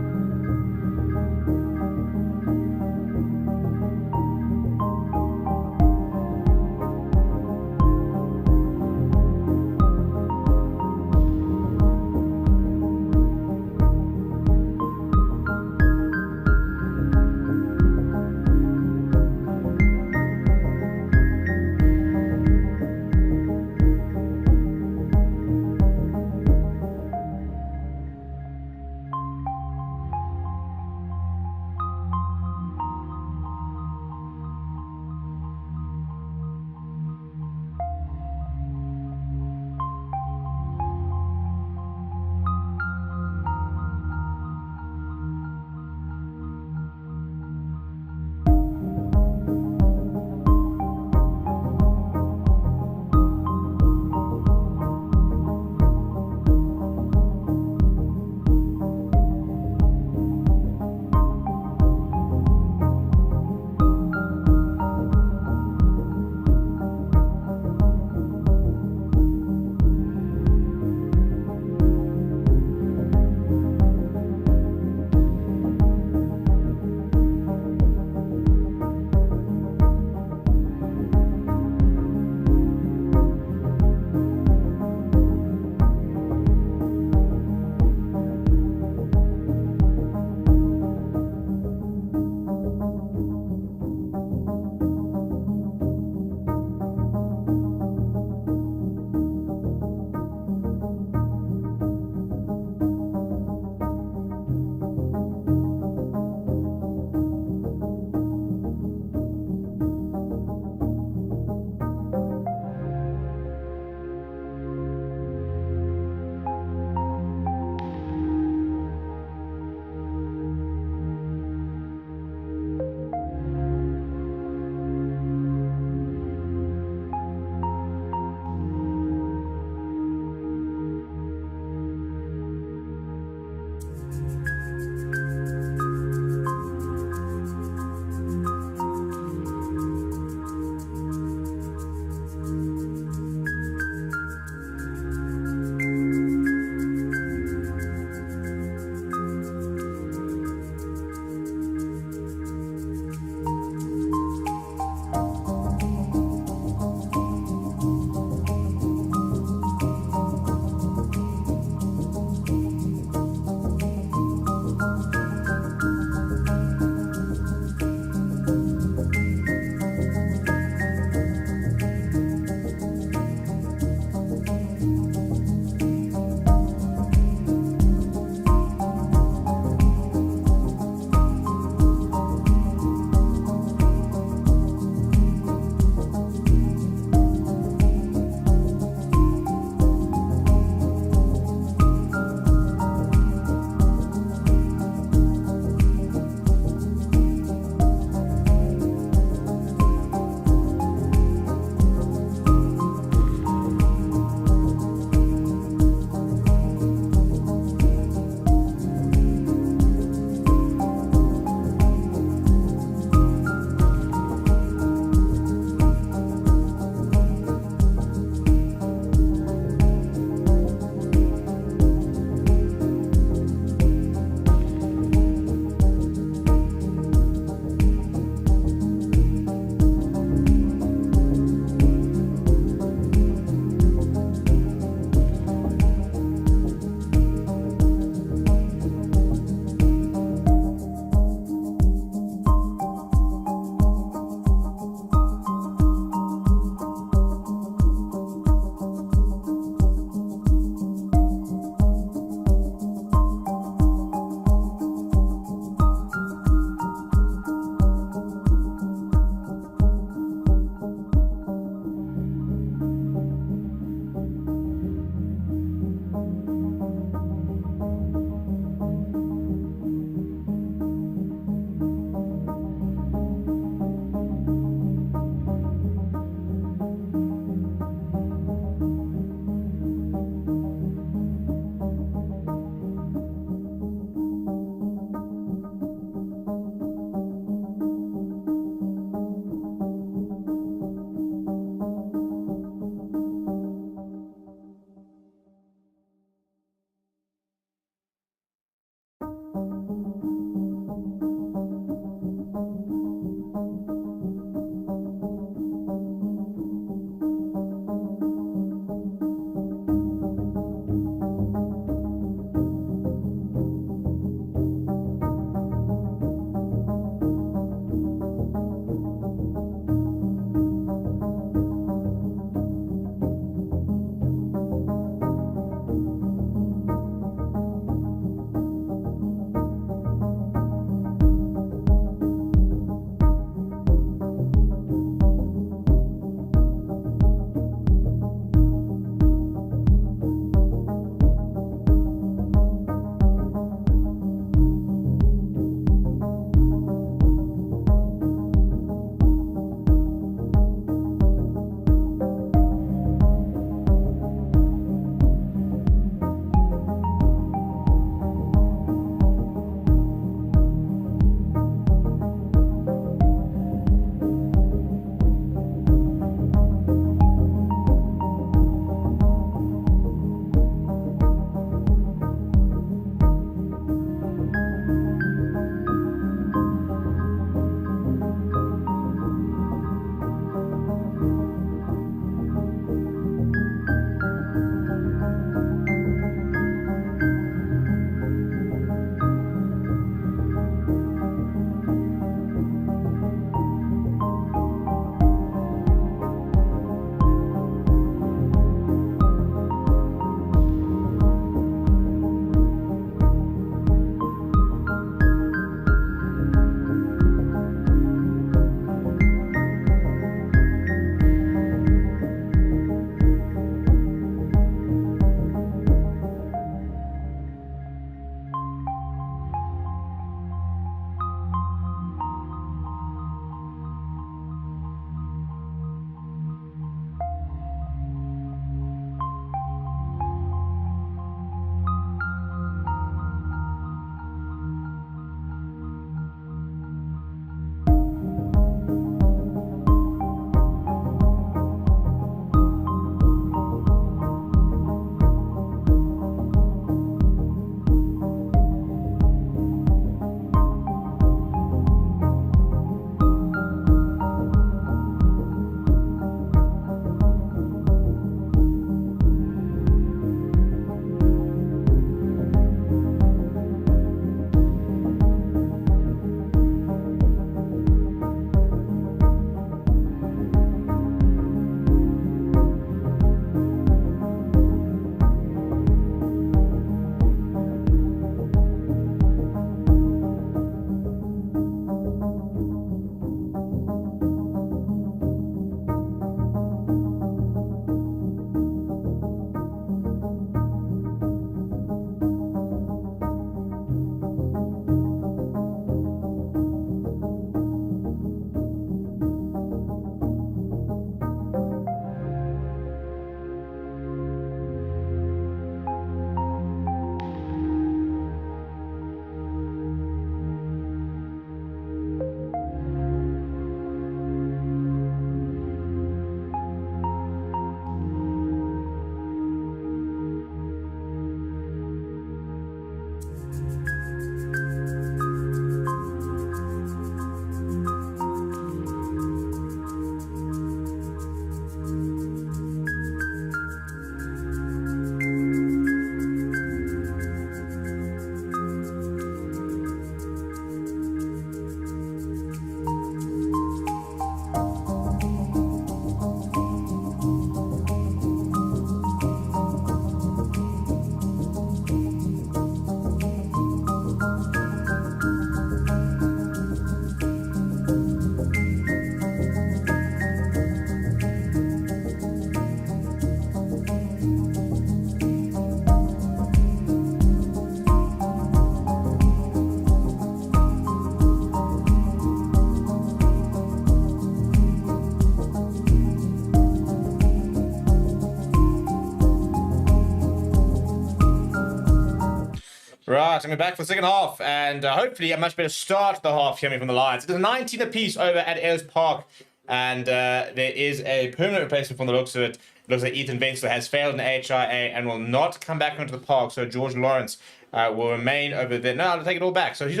Right, and we're back for the second half, and hopefully a much better start to the half coming from the Lions. It is 19 apiece over at Ellis Park, and there is a permanent replacement from the looks of it. It looks like Ethan Vensler has failed in HIA and will not come back onto the park, so George Lawrence will remain over there. No, I'll take it all back. So it's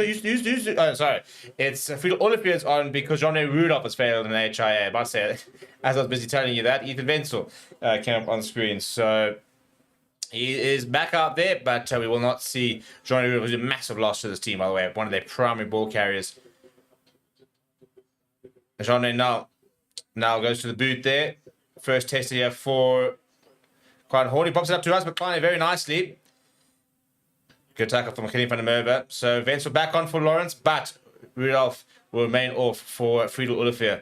Friedel Olifier's on because Jean-Ray Rudolph has failed in HIA. But I say, as I was busy telling you that, Ethan Vensel came up on the screen. So he is back out there, but we will not see Jean-Ray Rudolph, who's a massive loss to this team, by the way, one of their primary ball carriers. Jean-Ray now goes to the boot there. First test here for Klein Horn. He pops it up to us, but Klein very nicely. Good tackle from Kenny van der Merwe. So Vensel back on for Lawrence, but Rudolph will remain off for Friedel Olivier.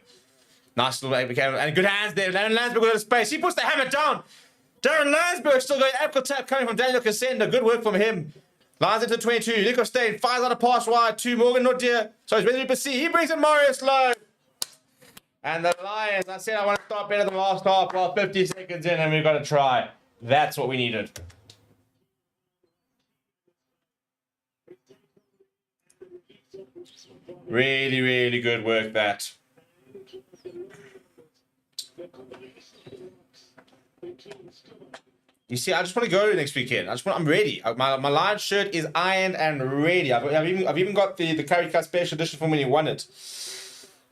Nice little and good hands there. Darren Landsberg with a space. He puts the hammer down. Darren Landsberg still going. Ankle tap coming from Daniel Cassenda. Good work from him. Lines into 22. Nico Stain fires out a pass wide to Morgan Nordier. So he's ready to see. He brings in Marius Lowe. And the Lions, I said I want to start better than the last half. Well, 50 seconds in and we've got to try. That's what we needed. Really, really good work, that. You see, I just want to go next weekend. I'm ready. My Lions shirt is ironed and ready. I've even got the Currie Cup special edition from when you won it.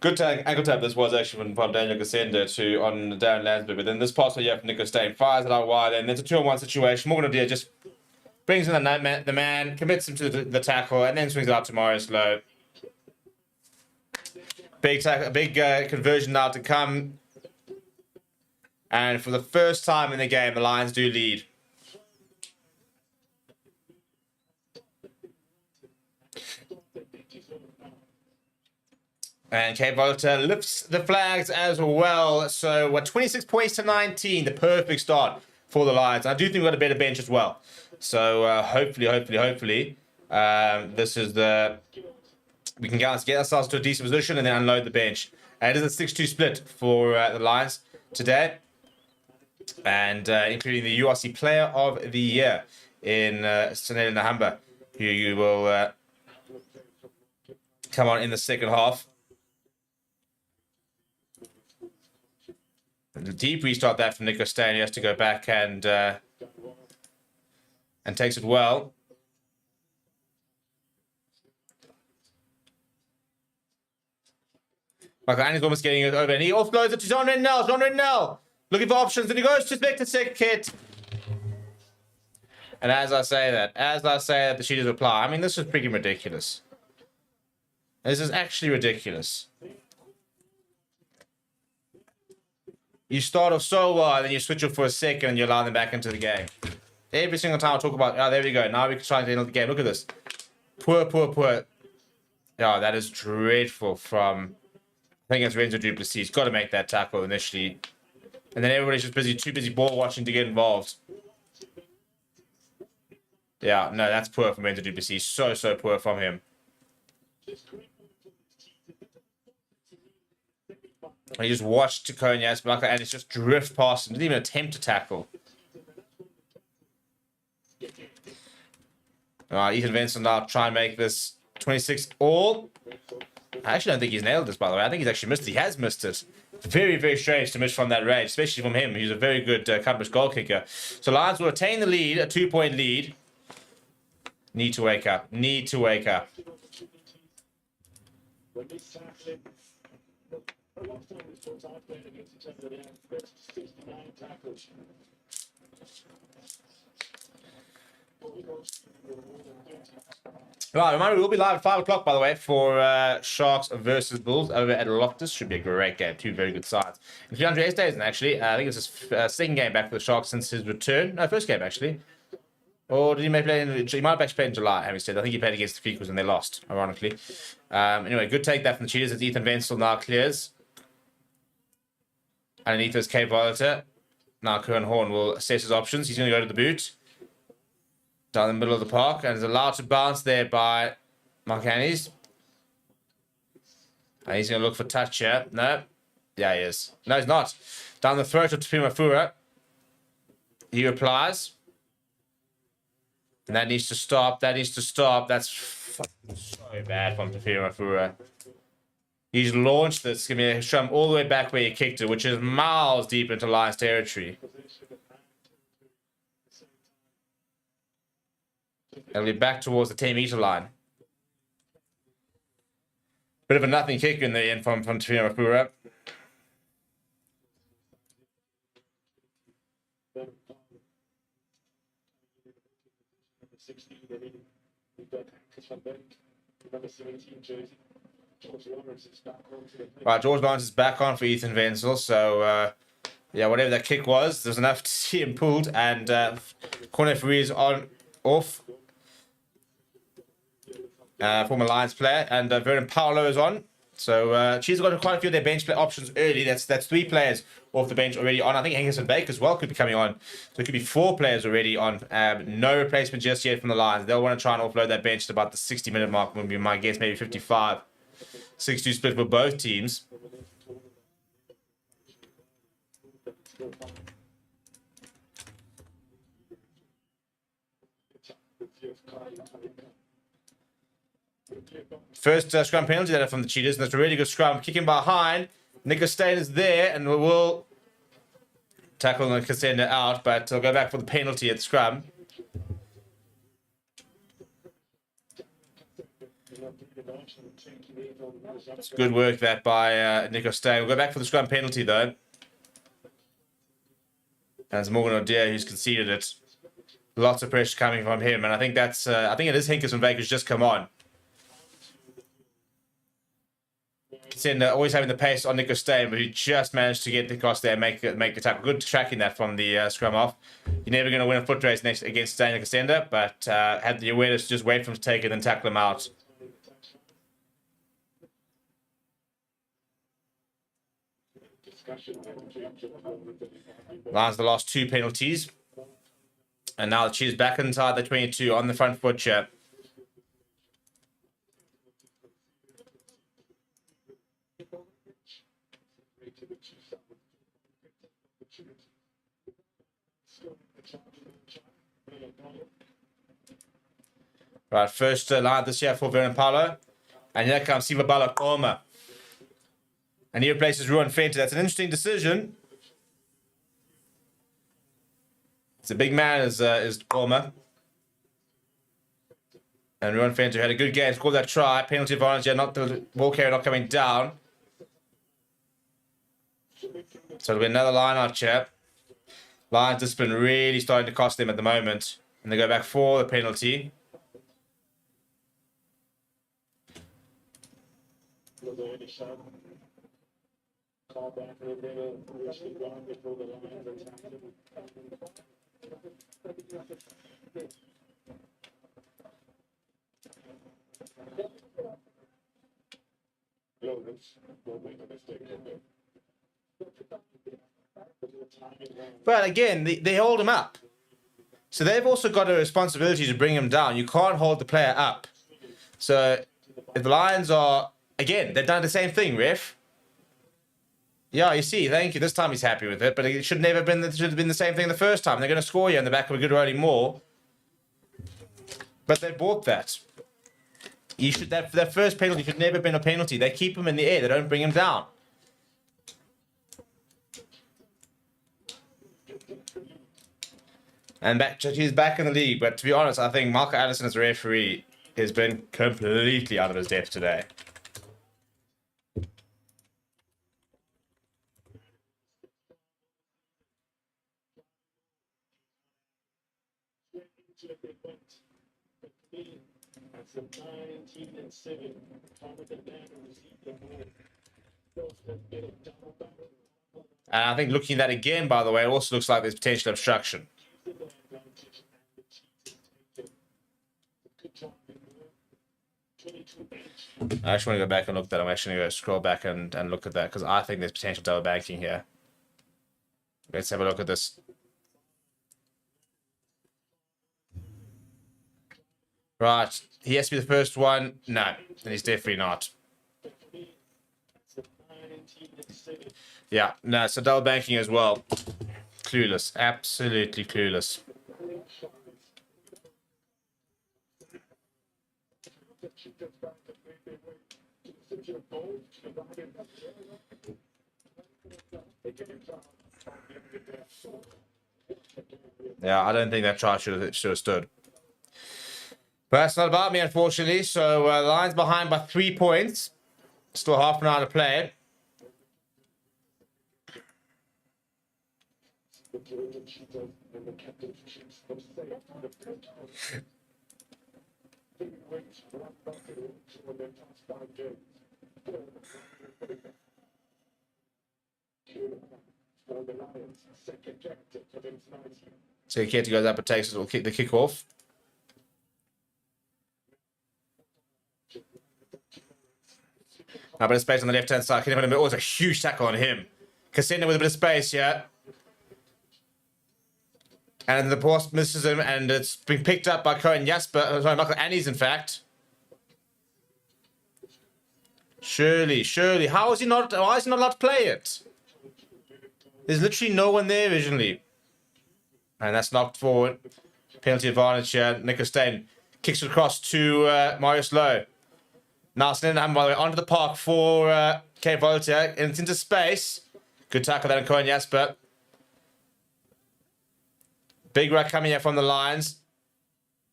Good ankle tap this was actually from Daniel Cassenda on Darren Landsberg. But then this pass here from Nico Stain fires it out wide, and there's a 2-on-1 situation. Morgan O'Dear just brings in the man, commits him to the tackle, and then swings it out to Marius Lowe. Big conversion now to come. And for the first time in the game, the Lions do lead. And Cape Volta lifts the flags as well. So we're 26 points to 19. The perfect start for the Lions. I do think we've got a better bench as well. So hopefully, this is we can get ourselves to a decent position and then unload the bench. It is a 6-2 split for the Lions today. And including the URC Player of the Year in Sanela Nahamba, who you will come on in the second half. The deep restart that from Nico Stain. He has to go back and takes it well. Michael Annie's almost getting it over, and he offloads it to Jean Renel. Jean Renel looking for options, and he goes to Spectre Kit. And as I say that, the Cheetahs reply. I mean, this is freaking ridiculous. This is actually ridiculous. You start off so well, and then you switch off for a second, and you allow them back into the game. Every single time I talk about, oh, there we go. Now we can try to end the game. Look at this. Poor. Oh, that is dreadful from, I think it's Renzo Duplessis. He's got to make that tackle initially. And then everybody's just too busy ball watching to get involved. Yeah, no, that's poor from Renzo Duplessis. So poor from him. He just watched Konya and it's just drift past him. Didn't even attempt to tackle. Ethan Vincent now try and make this 26 all. I actually don't think he's nailed this, by the way. I think he's actually missed it. He has missed it. Very, very strange to miss from that range, especially from him. He's a very good accomplished goal kicker. So Lions will retain the lead, a 2-point lead. Need to wake up. Right, reminder, we'll be live at 5 o'clock, by the way, for Sharks versus Bulls over at Loftus. Should be a great game. Two very good sides. And DeAndre Estesen, actually, I think it's his second game back for the Sharks since his return. No, first game, actually. Or did he play he might have actually played in July, having said. I think he played against the Feekers and they lost, ironically. Anyway, good take that from the Cheetahs as Ethan Vensel now clears. Underneath is Cape Volta. Now Curran Horn will assess his options. He's going to go to the boot. Down the middle of the park. And is allowed to bounce there by Mark Annies. And he's going to look for touch here. No. Yeah, he is. No, he's not. Down the throat of Tupima Fura. He replies. And that needs to stop. That needs to stop. That's so bad from Tefira Fura. He's launched this. Give me a scrum all the way back where he kicked it, which is miles deep into Lions territory. It'll be back towards the 10-meter line. Bit of a nothing kick in the end from Tefira Fura. Right, George Lawrence is back on for Ethan Wenzel, so yeah, whatever that kick was, there's enough to see him pulled, and corner referee is off. Former Lions player, and Vernon Paolo is on. So she's got quite a few of their bench play options early. That's 3 players off the bench already on. I think Henderson Baker as well could be coming on. So it could be 4 players already on. No replacement just yet from the Lions. They'll want to try and offload that bench at about the 60-minute mark. Would be my guess, maybe 55. 6-2 split for both teams. First scrum penalty there from the Cheetahs, and that's a really good scrum. Kicking behind. Nico Stain is there, and we will tackle the Cassandra out, but he'll go back for the penalty at the scrum. It's good work that by Nico Stain. We'll go back for the scrum penalty, though. And it's Morgan O'Dea who's conceded it. Lots of pressure coming from him, and I think that's I think it is Henderson Baker who's just come on. Always having the pace on Nico Stain, but he just managed to get across there and make the tackle. Good tracking that from the scrum off. You're never going to win a foot race next against Daniel Cassandra, but had the awareness to just wait for him to take it and then tackle him out. Lions the last 2 penalties. And now the Cheetahs back inside the 22 on the front foot here. Right, first line this year for Vernon Paolo. And here comes Sivabala Koma. And he replaces Ruan Fenter. That's an interesting decision. It's a big man, is Koma. And Ruan Fenter had a good game, scored that try. Penalty advantage here, not the ball carrier not coming down. So it'll be another line out here. Lions discipline really starting to cost them at the moment. And they go back for the penalty. But again, they hold him up. So they've also got a responsibility to bring him down. You can't hold the player up. So if the Lions are, again, they've done the same thing, ref. Yeah, you see, thank you. This time he's happy with it, but it should have been the same thing the first time. They're going to score you on the back of a good rolling maul. But they bought that. You should that first penalty should never have been a penalty. They keep him in the air. They don't bring him down. And he's back in the league. But to be honest, I think Marco Allison as a referee has been completely out of his depth today. And I think looking at that again, by the way, it also looks like there's potential obstruction. I actually want to go back and look at that. I'm actually going to scroll back and look at that because I think there's potential double banking here. Let's have a look at this. Right, he has to be the first one. No, then he's definitely not. Yeah, no, so double banking as well. Clueless, absolutely clueless. Yeah, I don't think that try should have stood. But that's not about me, unfortunately. So the Lions behind by 3 points. Still half an hour to play. So Katie goes up and takes it, will kick the kick off. Now, a bit of space on the left-hand side. It was a huge tackle on him. Cassina with a bit of space, yeah. And the post misses him, and it's been picked up by Cohen Jasper. Sorry, Michael Annies, in fact. Surely. Why is he not allowed to play it? There's literally no one there originally. And that's knocked forward. Penalty advantage here. Nick Stein kicks it across to Marius Lowe. Now Snedham, by the way, onto the park for K. Voltaire. And it's into space. Good tackle there on Cohen Jasper. Big ruck coming here from the Lions.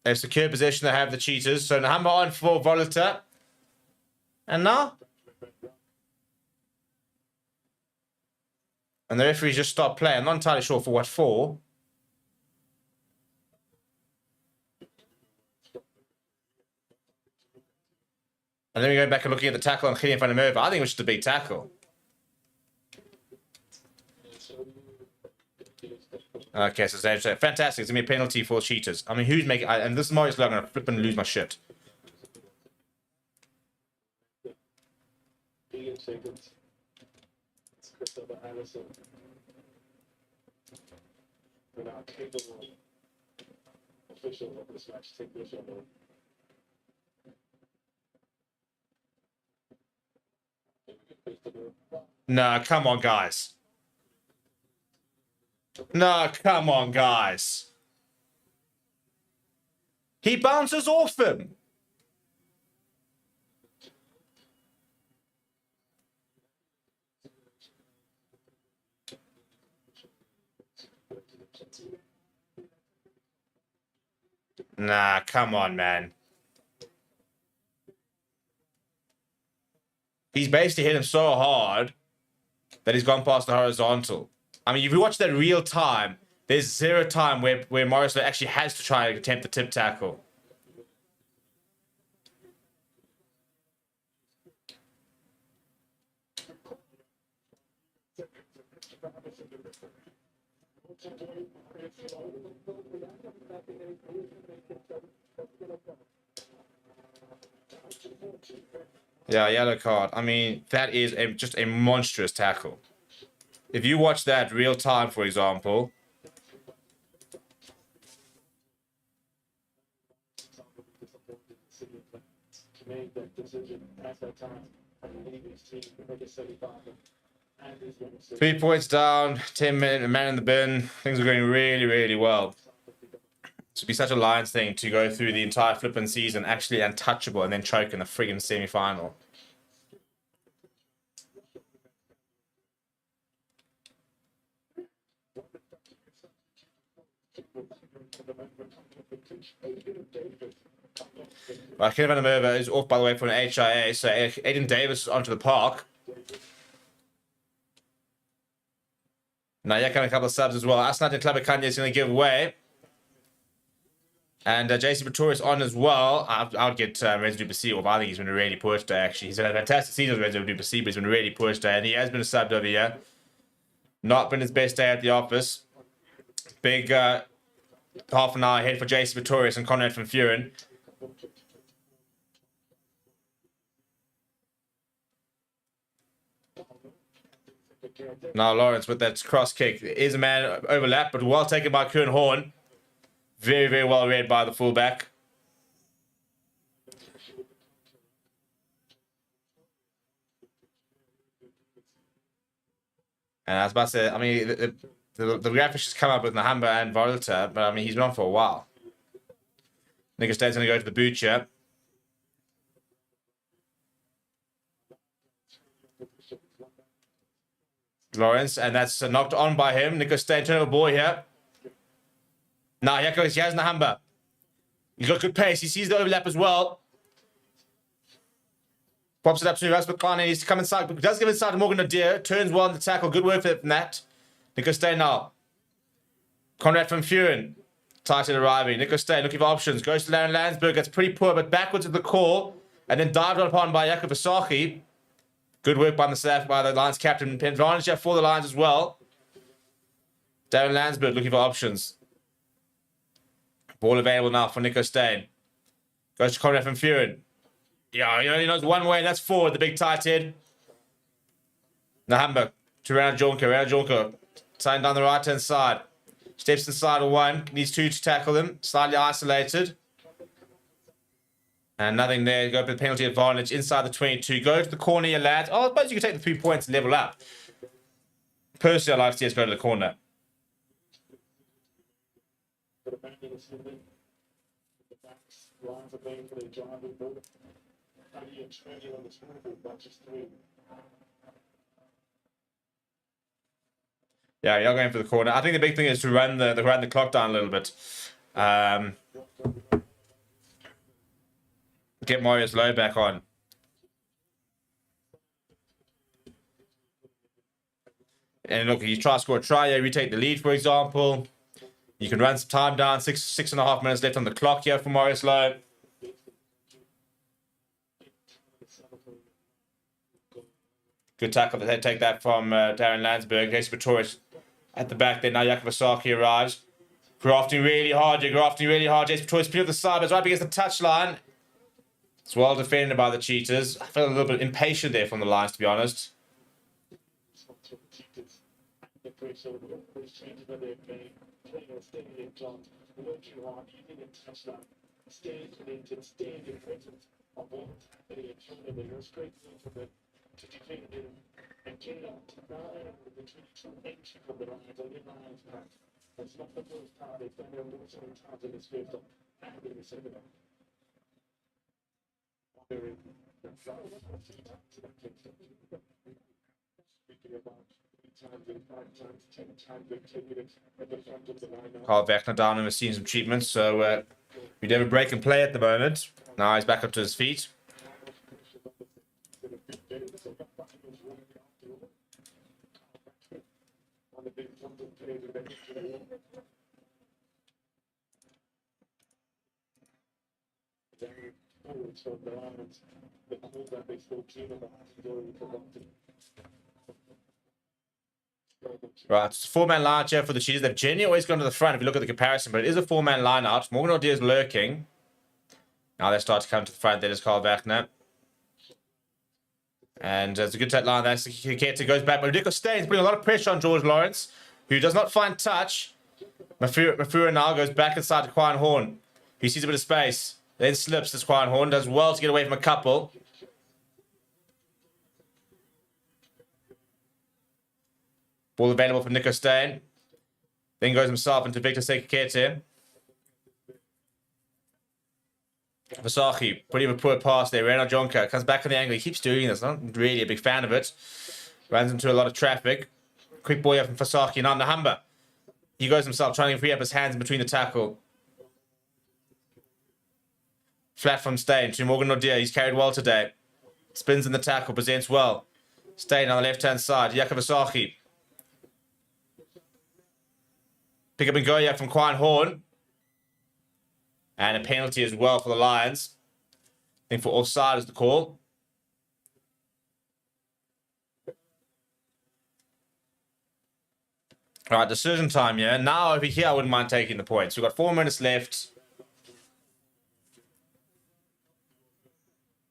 They've secured possession. They have the Cheetahs. So Nahamba on for Volta. And now? And the referees just stopped playing. I'm not entirely sure for what for. And then we go back and looking at the tackle on Gideon van der Merwe. I think it was just a big tackle. Okay, so fantastic. It's going to be a penalty for Cheetahs. I mean, who's making... and this is Marius Lowe. I'm going to flip and lose my shit. No, come on, guys. No, come on, guys. He bounces off him. Nah, come on, man. He's basically hit him so hard that he's gone past the horizontal. I mean, if you watch that real time, there's zero time where Morris actually has to try and attempt the tip tackle. Yeah, yellow card. I mean, that is just a monstrous tackle. If you watch that real time, for example. Three points down, 10 minutes, a man in the bin. Things are going really, really well. It would be such a Lions thing to go through the entire flipping season actually untouchable and then choke in the friggin' semi-final. Right, Kevin van der Merwe is off, by the way, for an HIA. So Aiden Davis onto the park. Now, yeah, coming a couple of subs as well. Asnat and Klabakanya is going to give away. And JC Pretorius on as well. I would get Renzo Duplessis off. I think he's been a really poor today, actually. He's had a fantastic season with Renzo Duplessis, but he's been a really poor today. And he has been a subbed over here. Not been his best day at the office. Big half an hour ahead for JC Pretorius and Conrad van Vuren. Now Lawrence with that cross kick. There is a man overlap, but well taken by Kern Horn. Very, very well read by the fullback. And I was about to say, I mean, the graphics has come up with Nahamba and Volta, but I mean, he's been on for a while. Nick State's going to go to the butcher. Lawrence, and that's knocked on by him. Nico Steyn, turnover ball here. Now, he has Nahamba. He's got good pace. He sees the overlap as well. Pops it up to Rasmus Klein. He needs to come inside, but does give inside to Morgan Nadir. Turns well on the tackle. Good work from that. Nico Steyn now. Conrad van Vuren. Tighted arriving. Nico Steyn looking for options. Goes to Larry Landsberg. That's pretty poor, but backwards at the call. And then dived upon by Jakob Varsity. Good work by the Lions captain. Advantage here for the Lions as well. Darren Landsberg looking for options. Ball available now for Nico Steyn. Goes to Conrad van Vuren. Yeah, he only knows one way, and that's forward, the big tight head. Nahamba to Ronald Jonker. Ronald Jonker signing down the right-hand side. Steps inside of one. Needs two to tackle them. Slightly isolated. And nothing there. Go for the penalty advantage inside the 22. Go to the corner, you lads. Oh, I suppose you can take the 3 points and level up. Personally, I like to see us go to the corner. Yeah, you're going for the corner. I think the big thing is to run the clock down a little bit. Get Marius Lowe back on. And look, you try to score a try, you retake the lead, for example. You can run some time down. 6.5 minutes left on the clock here for Marius Lowe. Good tackle. They take that from Darren Landsberg. Jason Pretorius at the back there. Now Jakob Varsity arrives. Grafting really hard. You're grafting really hard. Jason Pretorius put up the side, but it's right against the touchline. It's well defended by the Cheetahs. I felt a little bit impatient there from the Lions, to be honest. Carl Wagner down and receiving some treatment, so we have a break and play at the moment. Now he's back up to his feet. Right, it's a four-man line here for the Cheetahs. They've generally always gone to the front if you look at the comparison, but it is a four-man line out. Morgan Nadir is lurking. Now they start to come to the front. There is Carl Wagner. And it's a good tight line. That's Kiketa goes back. But Nico Steyn's putting a lot of pressure on George Lawrence, who does not find touch. Mafura now goes back inside to Quine Horn, who sees a bit of space. Then slips as Quine Horn. Does well to get away from a couple. Ball available for Nico Steyn. Then goes himself into Victor Sekikete. Varsity, putting him a poor pass there. Renaud Jonker comes back on the angle. He keeps doing this. Not really a big fan of it. Runs into a lot of traffic. Quick ball here from Varsity. Now Nahamba. He goes himself, trying to free up his hands in between the tackle. Flat from Steyn to Morgan Nadir. He's carried well today. Spins in the tackle, presents well. Steyn on the left-hand side. Jakob Varsity. Pick up and go here from Quine Horn. And a penalty as well for the Lions. I think for offside is the call. All right, decision time here. Now over here, I wouldn't mind taking the points. We've got 4 minutes left.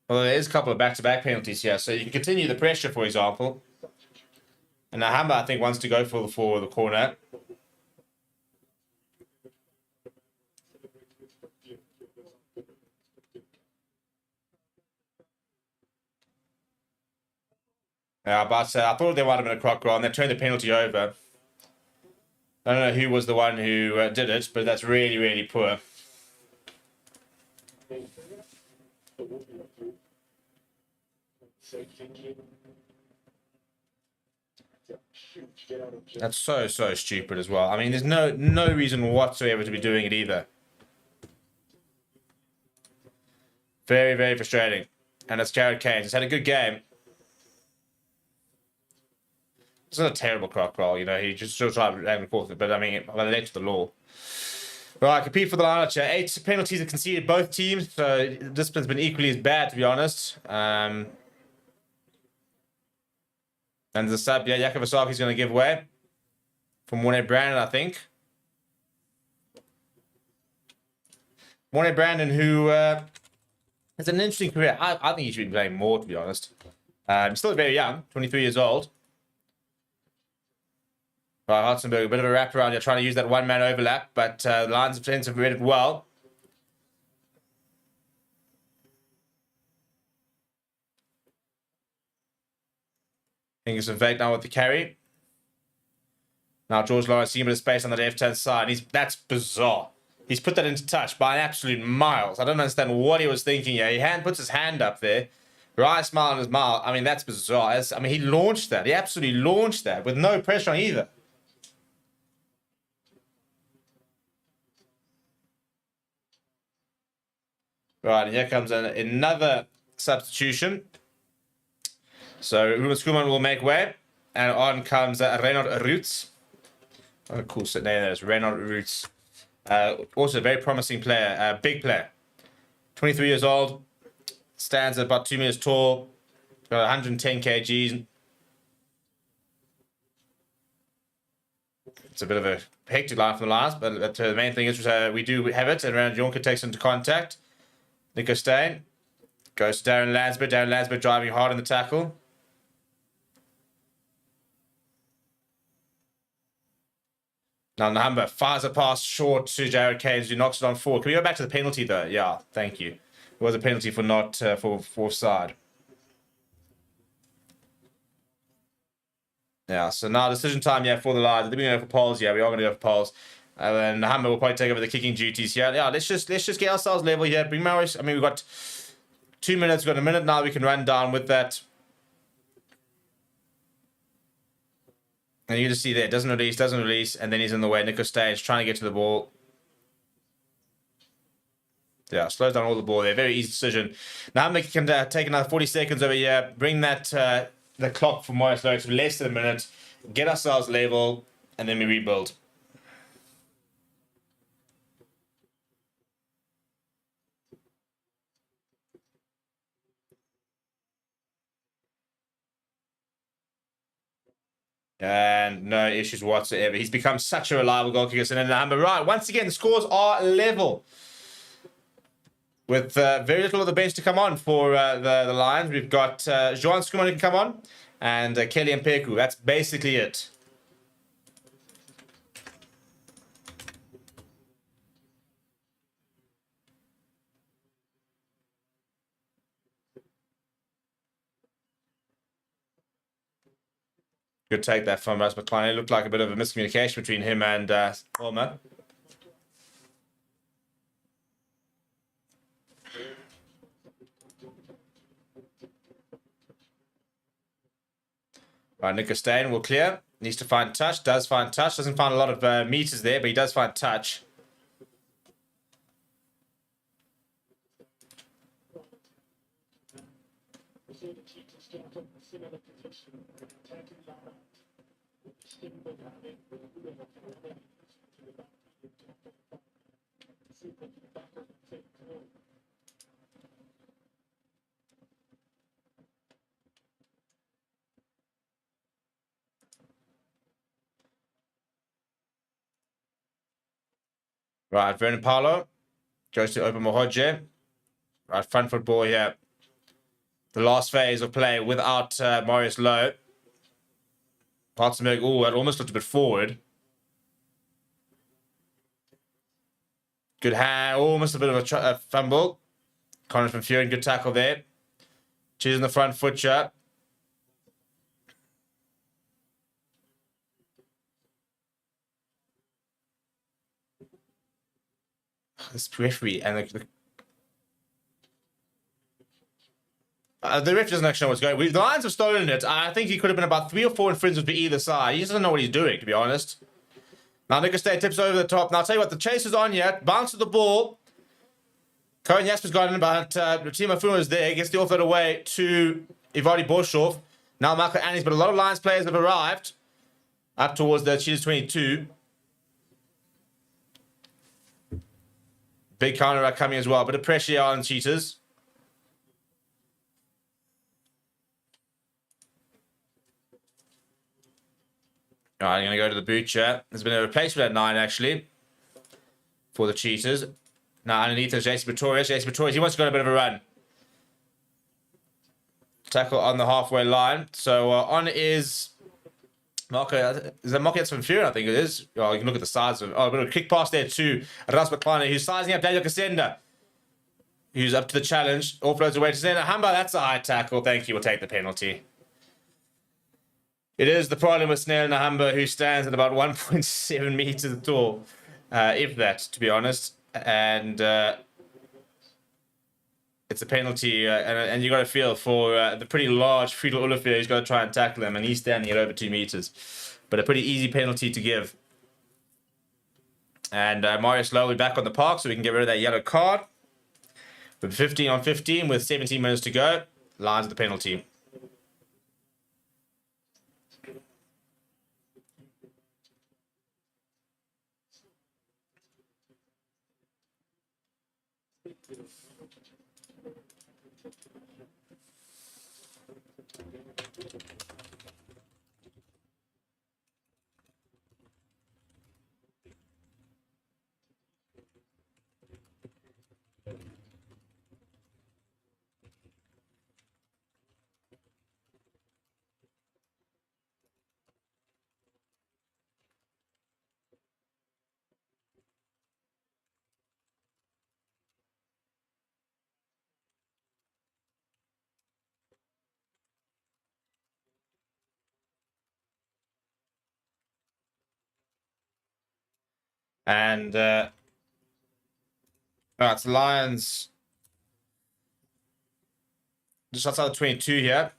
Well, there is a couple of back-to-back penalties here, so you can continue the pressure, for example. And Nahamba, I think, wants to go for the corner. Yeah, but I thought there might have been a croc roll, and they turned the penalty over. I don't know who was the one who did it, but that's really, really poor. That's so stupid as well. I mean, there's no reason whatsoever to be doing it either. Very frustrating. And it's Jared Kane. He's had a good game. It's not a terrible croc roll, you know. He just still tried back and forth, but I mean, I led to the law. Right, compete for the line here. 8 penalties are conceded both teams, so the discipline's been equally as bad, to be honest. And the sub, yeah, Jakub Vasaki's going to give way from Morné Brandon, I think. Morné Brandon, who has an interesting career. I think he should be playing more, to be honest. He's still very young, 23 years old. Right, Hartzenberg, a bit of a wraparound here, trying to use that one-man overlap, but the Lions of Defence have read it well. Fingers of Vate now with the carry. Now George Lawrence seeing a bit of space on the left-hand side. That's bizarre. He's put that into touch by an absolute miles. I don't understand what he was thinking here. He puts his hand up there. Right smile on his mouth. I mean, that's bizarre. I mean, he launched that. He absolutely launched that with no pressure on either. Right, and here comes another substitution. So Ruben Schoeman will make way. And on comes Reynard Roots. What a cool name that is, Reynard Roots. Also a very promising player, big player. 23 years old. Stands at about 2 meters tall. Got 110 kgs. It's a bit of a hectic line from the last, but the main thing is we do have it. And Rand Jonker takes into contact. Nico Steyn goes to Darren Lansbury. Darren Lansbury driving hard in the tackle. Now Nahamba fires a pass short to Jared Kane, who knocks it on forward. Can we go back to the penalty though? Yeah, thank you. It was a penalty for not for offside. Yeah, so now decision time, yeah, for the Lions. Did we go for polls? Yeah, we are going to go for polls. And then Nahamba will probably take over the kicking duties here. Yeah, let's just get ourselves level here. Bring Maurice. I mean, we've got 2 minutes. We've got a minute now. We can run down with that. And you just see there, doesn't release, and then he's in the way. Nico Steyn trying to get to the ball. Yeah, slows down all the ball there. Very easy decision. Now Mick can take another 40 seconds over here. Bring that the clock for Morris Lowe to less than a minute. Get ourselves level, and then we rebuild. And no issues whatsoever. He's become such a reliable goal kicker. And then Nahamba, right, once again, the scores are level. With very little of the bench to come on for the Lions. We've got Johan Schoeman who can come on. And Kelly and Peku. That's basically it. Good take that from Russ McCline. It looked like a bit of a miscommunication between him and Ulmer. Right, Nico Steyn will clear. Needs to find touch. Does find touch. Doesn't find a lot of meters there, but he does find touch. Right, Vernon Paulo goes to Open Mohoje. Right, front foot ball here. The last phase of play without Marius Lowe. Hartzenberg, oh, that almost looked a bit forward. Good hand, almost a bit of a fumble. Connor from Fury, good tackle there. Choosing the front foot shot. This referee and the The ref doesn't actually know what's going on. The Lions have stolen it. I think he could have been about 3 or 4 infringements for either side. He just doesn't know what he's doing, to be honest. Now Nicker State tips over the top. Now I'll tell you what, the chase is on yet. Bounces the ball. Cohen Jasper's got in, but Timo Fuma is there. He gets the offload away to Ivadi Borshoff. Now Michael Annis, but a lot of Lions players have arrived up towards the Cheetahs 22. Big counter coming as well. Bit of pressure on Cheetahs. All right, I'm going to go to the butcher. There's been a replacement at 9, actually, for the Cheetahs. Now, underneath is JC Pretorius. JC Pretorius, he wants to go on a bit of a run. Tackle on the halfway line. So, on is Marco. Is that Marco from Fury? I think it is. Oh, you can look at the size of it. Oh, a bit of a kick pass there to Rasmus Kleiner, who's sizing up Daniel Casenda, who's up to the challenge. Offloads away to Casenda. Hamba, that's a high tackle. Thank you. We'll take the penalty. It is the problem with Snell Nahamba, who stands at about 1.7 meters tall, if that, to be honest. And it's a penalty, and you got to feel for the pretty large Friedel Olafir who's got to try and tackle him, and he's standing at over 2 meters. But a pretty easy penalty to give. And Marius Lowe will be back on the park, so we can get rid of that yellow card. With 15 on 15, with 17 minutes to go, Lions the penalty. And it's the Lions just outside the 22 here.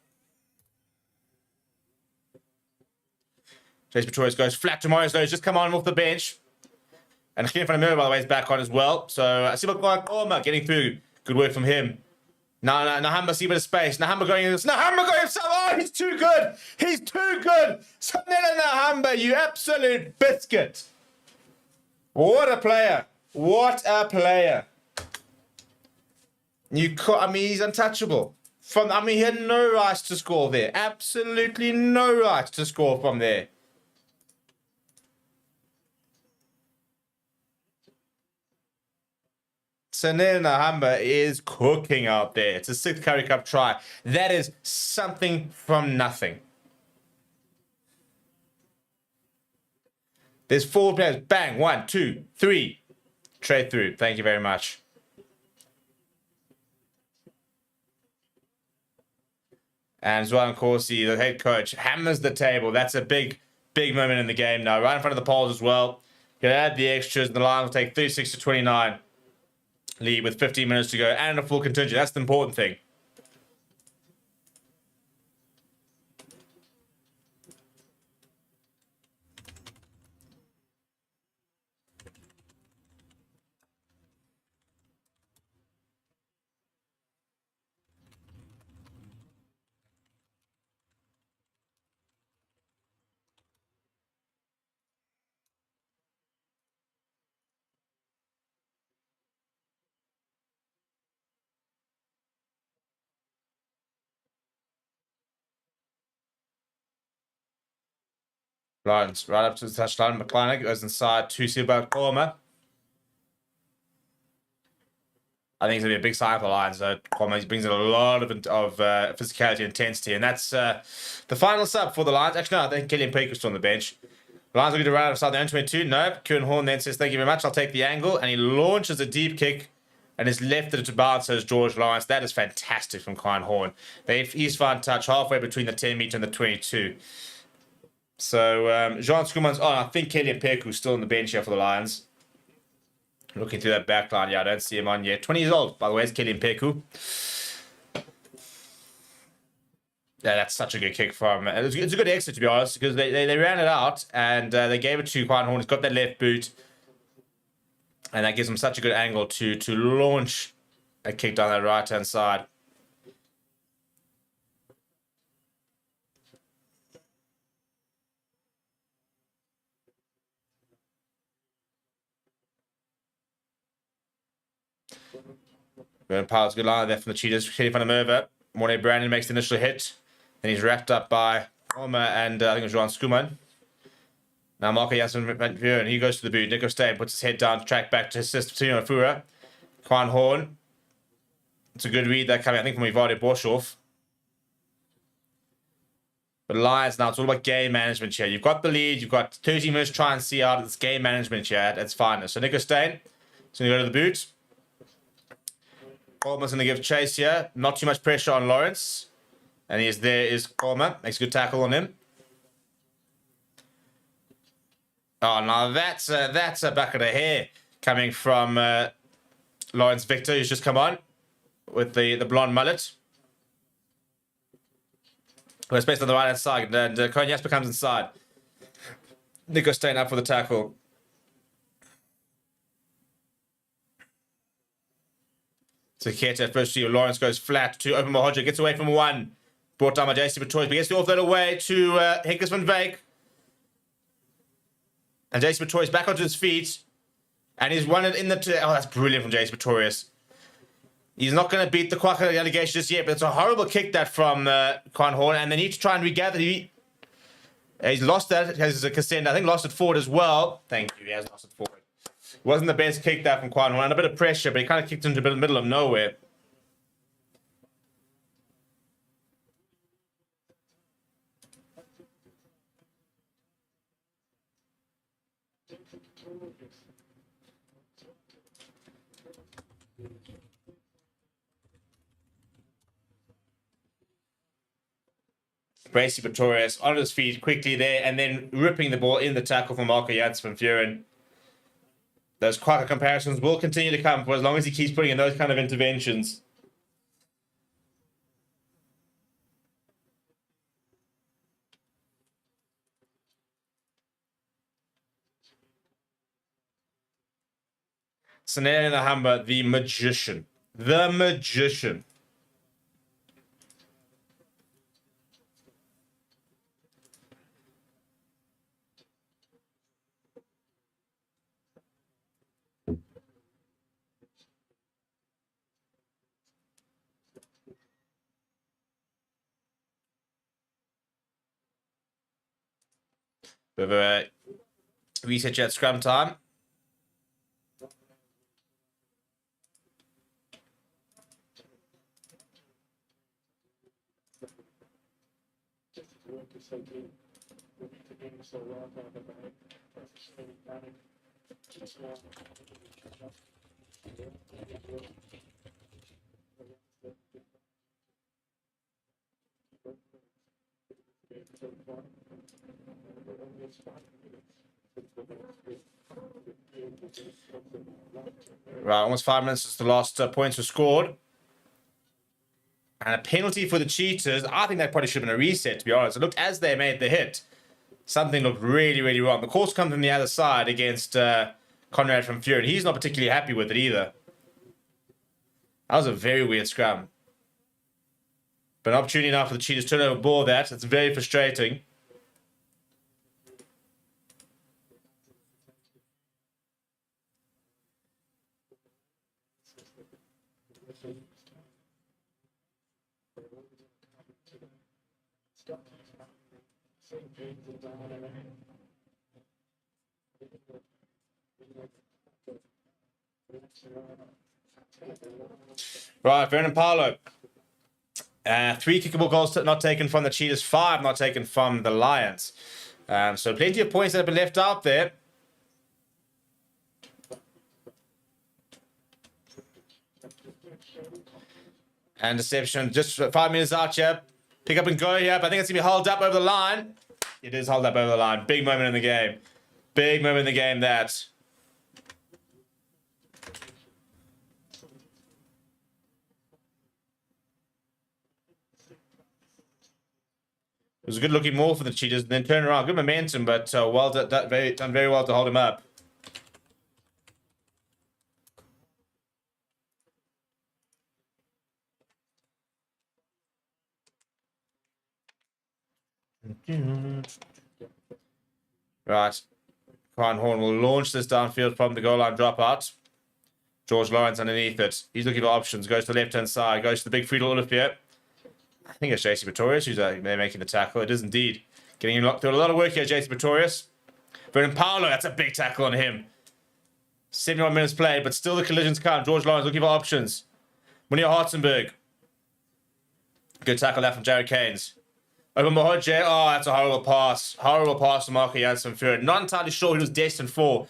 Jason Pretorius goes flat to Marius. He's just come on off the bench. And Hakeem van der Merwe, by the way, is back on as well. So I see Orma getting through. Good work from him. Nahamba see a bit of space. Nahamba going in. Nahamba going himself. Oh, he's too good. He's too good. Sonela Nahamba, you absolute biscuit. What a player. What a player. He's untouchable. He had no right to score there. Absolutely no right to score from there. Sonela Nahamba is cooking out there. It's a 6th Currie Cup try. That is something from nothing. There's 4 players. Bang. 1, 2, 3. Trade through. Thank you very much. And as well, of course, the head coach hammers the table. That's a big, big moment in the game now. Right in front of the poles as well. Gonna add the extras, and the Lions will take 36-29 lead with 15 minutes to go and a full contingent. That's the important thing. Lions right up to the touchline. McClanahan goes inside to Silva Korma. I think it's going to be a big sign for the Lions. Korma brings in a lot of physicality and intensity. And that's the final sub for the Lions. Actually, no, I think Killian Peake was still on the bench. The Lions are going to run outside the end 22. No, Kieran Horn then says, thank you very much. I'll take the angle. And he launches a deep kick and is left it to bounce as George Lawrence. That is fantastic from Kieran Horn. He's found touch halfway between the 10 meter and the 22. So, Jean Schoeman's on. I think Killian Peake is still on the bench here for the Lions. Looking through that back line. Yeah, I don't see him on yet. 20 years old, by the way, is Killian Peake. Yeah, that's such a good kick from. It's a good exit, to be honest, because they ran it out and they gave it to Quan Horn. He's got that left boot, and that gives him such a good angle to launch a kick down that right hand side. Powell's good line there from the Cheetahs. Hitting from him over. Mornay Brandon makes the initial hit. Then he's wrapped up by Olmer and I think it was Johan Skuman. Now Marco Janssen Van Vuren, he goes to the boot. Nico Steyn puts his head down to track back to his sister Tino Fura. Quan Horn. It's a good read there coming, I think, from Ivade Borshoff. But Lions now, it's all about game management here. You've got the lead. You've got 30 minutes to try and see out this game management here at its finest. So Nico Steyn is going to go to the boot. Colmer's going to give chase here. Not too much pressure on Lawrence. And there is Colmer. Makes a good tackle on him. Oh, now that's a bucket of hair coming from Lawrence Victor, who's just come on with the blonde mullet. Well, it's based on the right-hand side, and Cognac comes inside. Nico Steyn up for the tackle. So Keta first to you. Lawrence goes flat to open Mahoja. Gets away from one. Brought down by JC Batoys, but gets the offload away to Hinkers van Wyk. And JC Batoys back onto his feet. And he's won it in the... Oh, that's brilliant from JC Batoys. He's not going to beat the Kwaka allegation just yet, but it's a horrible kick that from Quan Horn, and they need to try and regather. He's lost that. Has Cassandra, I think, lost it forward as well. Thank you. He has lost it forward. It wasn't the best kick that from Quan Horn. A bit of pressure, but he kind of kicked into the middle of nowhere. Bracey Pretorius on his feet quickly there and then ripping the ball in the tackle from Marco Janssen van Vuren. Those Kwaka comparisons will continue to come for as long as he keeps putting in those kind of interventions. Sanele Nahamba, the magician. The magician. Bit of a reset at scrum time. Right, almost 5 minutes since the last points were scored. And a penalty for the Cheetahs. I think that probably should have been a reset, to be honest. It looked as they made the hit. Something looked really, really wrong. The course comes from the other side against Conrad from Fury. He's not particularly happy with it either. That was a very weird scrum. But an opportunity now for the Cheetahs to turn over ball that. It's very frustrating. Right, Vernon Paolo. 3 kickable goals not taken from the Cheetahs, 5 not taken from the Lions. So plenty of points that have been left out there. And deception, just 5 minutes out here. Pick up and go here, but I think it's going to be held up over the line. It is held up over the line. Big moment in the game. Big moment in the game, that. It was a good looking maul for the Cheetahs, and then turn around. Good momentum, but well done, done very well to hold him up. Right. Kyan Horn will launch this downfield from the goal line dropout. George Lawrence underneath it. He's looking for options. Goes to the left-hand side. Goes to the big Friedel Olafia. I think it's JC Pretorius who's making the tackle. It is indeed. Getting him locked through. A lot of work here, JC Pretorius. Vernon Paolo, that's a big tackle on him. 71 minutes played, but still the collisions count. George Lawrence looking for options. Munir Hartzenberg. Good tackle there from Jared Keynes. Open Mahoje. Oh, that's a horrible pass. Horrible pass to Marco Janssen Fury. Not entirely sure who he was destined for.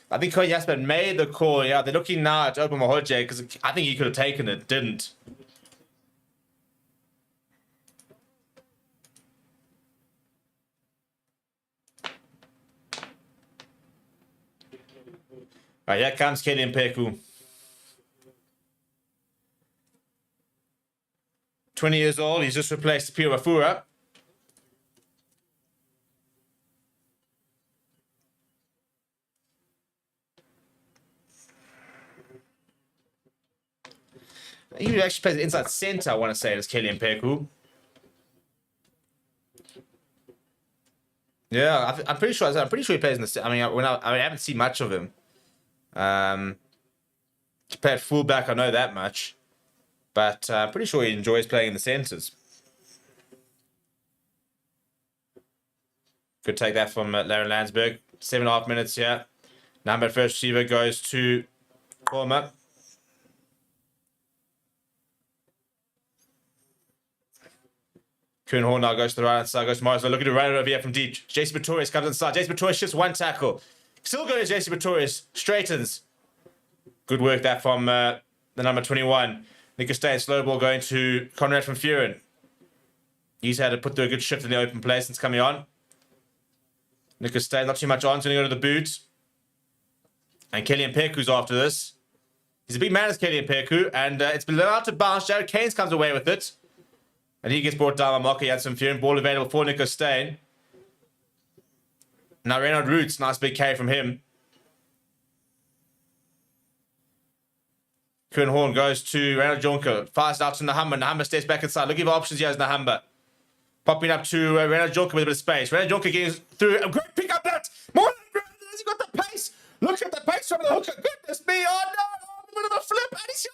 I think Cody Jasper made the call. Yeah, they're looking now at Open Mahoje because I think he could have taken it. Didn't. Right, here comes Kelly Mpeku. 20 years old. He's just replaced Pio Wafura. He actually plays inside center, I want to say, as Kelly Mpeku. Yeah, I'm pretty sure. I'm pretty sure he plays in the. I haven't seen much of him. He played fullback. I know that much, but I'm pretty sure he enjoys playing in the centers. Good take that from Larry Landsberg. 7.5 minutes here. Number first receiver goes to Korma. Kuhn Horn now goes to the right hand side, goes to Morris. Look at the right over here from deep. Jason Pretorius comes inside. Jason Pretorius shifts one tackle. Still going to Jason Pretorius. Straightens. Good work that from the number 21. Nico Stain, slow ball going to Conrad van Vuren. He's had to put through a good shift in the open play since coming on. Nico Stain, not too much on, so going to go to the boot. And Kelly Mpecu's after this. He's a big man as Kelly Mpecu, and it's been allowed to bounce. Jared Keynes comes away with it. And he gets brought down by Marco Janssen Fury. Ball available for Nico Stain. Now Reynard Roots, nice big carry from him. Kuhn Horn goes to Reynard Jonker. Fires out to Nahamba. Nahamba stays back inside. Looking for options here as Nahamba. Popping up to Reynard Jonker with a bit of space. Reynard Jonker getting through. A great pick up that. More than has he got the pace. Look at the pace from the hooker. Goodness me. Oh no. A bit of a flip. And he's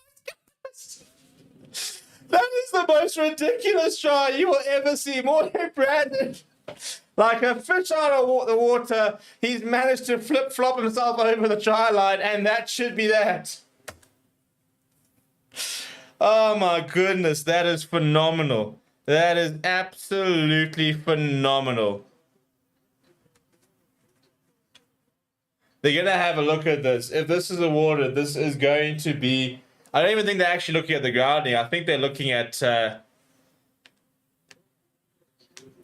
that is the most ridiculous try you will ever see. Mornay Brandon, like a fish out of the water, he's managed to flip-flop himself over the try line, and that should be that. Oh my goodness, that is phenomenal. That is absolutely phenomenal. They're going to have a look at this. If this is awarded, this is going to be... I don't even think they're actually looking at the grounding. I think they're looking at... I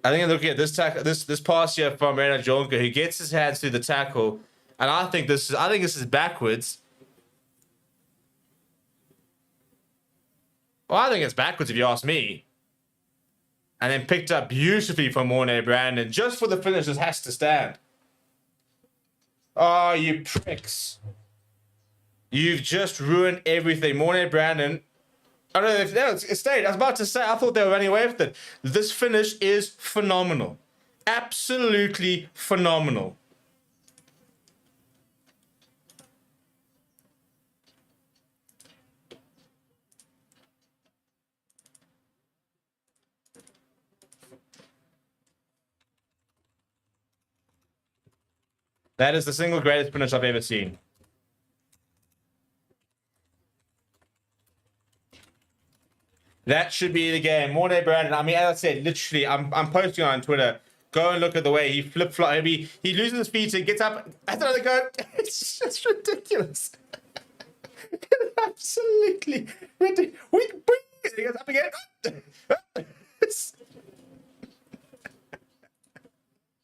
think they're looking at this tackle, this pass here from Reynard Jonker, who gets his hands through the tackle, and I think this is backwards. Well, I think it's backwards if you ask me. And then picked up beautifully from Mornay Brandon. Just for the finish, this has to stand. Oh, you pricks. You've just ruined everything. Mornay Brandon. I don't know if that stayed. I was about to say, I thought they were running away with it. This finish is phenomenal. Absolutely phenomenal. That is the single greatest finish I've ever seen. That should be the game. Mornay Brandon. I mean, as I said, literally, I'm posting on Twitter. Go and look at the way he flip-flop. He loses his feet and gets up. That's another go. It's just ridiculous. Absolutely ridiculous. He goes up again.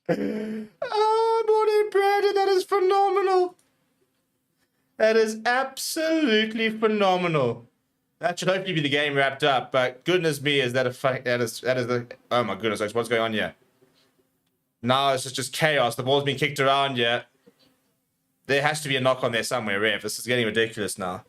Oh, Mornay Brandon, that is phenomenal. That is absolutely phenomenal. That should hopefully be the game wrapped up. But goodness me, is that a fact? That is the. Oh my goodness, what's going on here? Now it's just chaos. The ball's being kicked around here. There has to be a knock on there somewhere, ref. This is getting ridiculous now.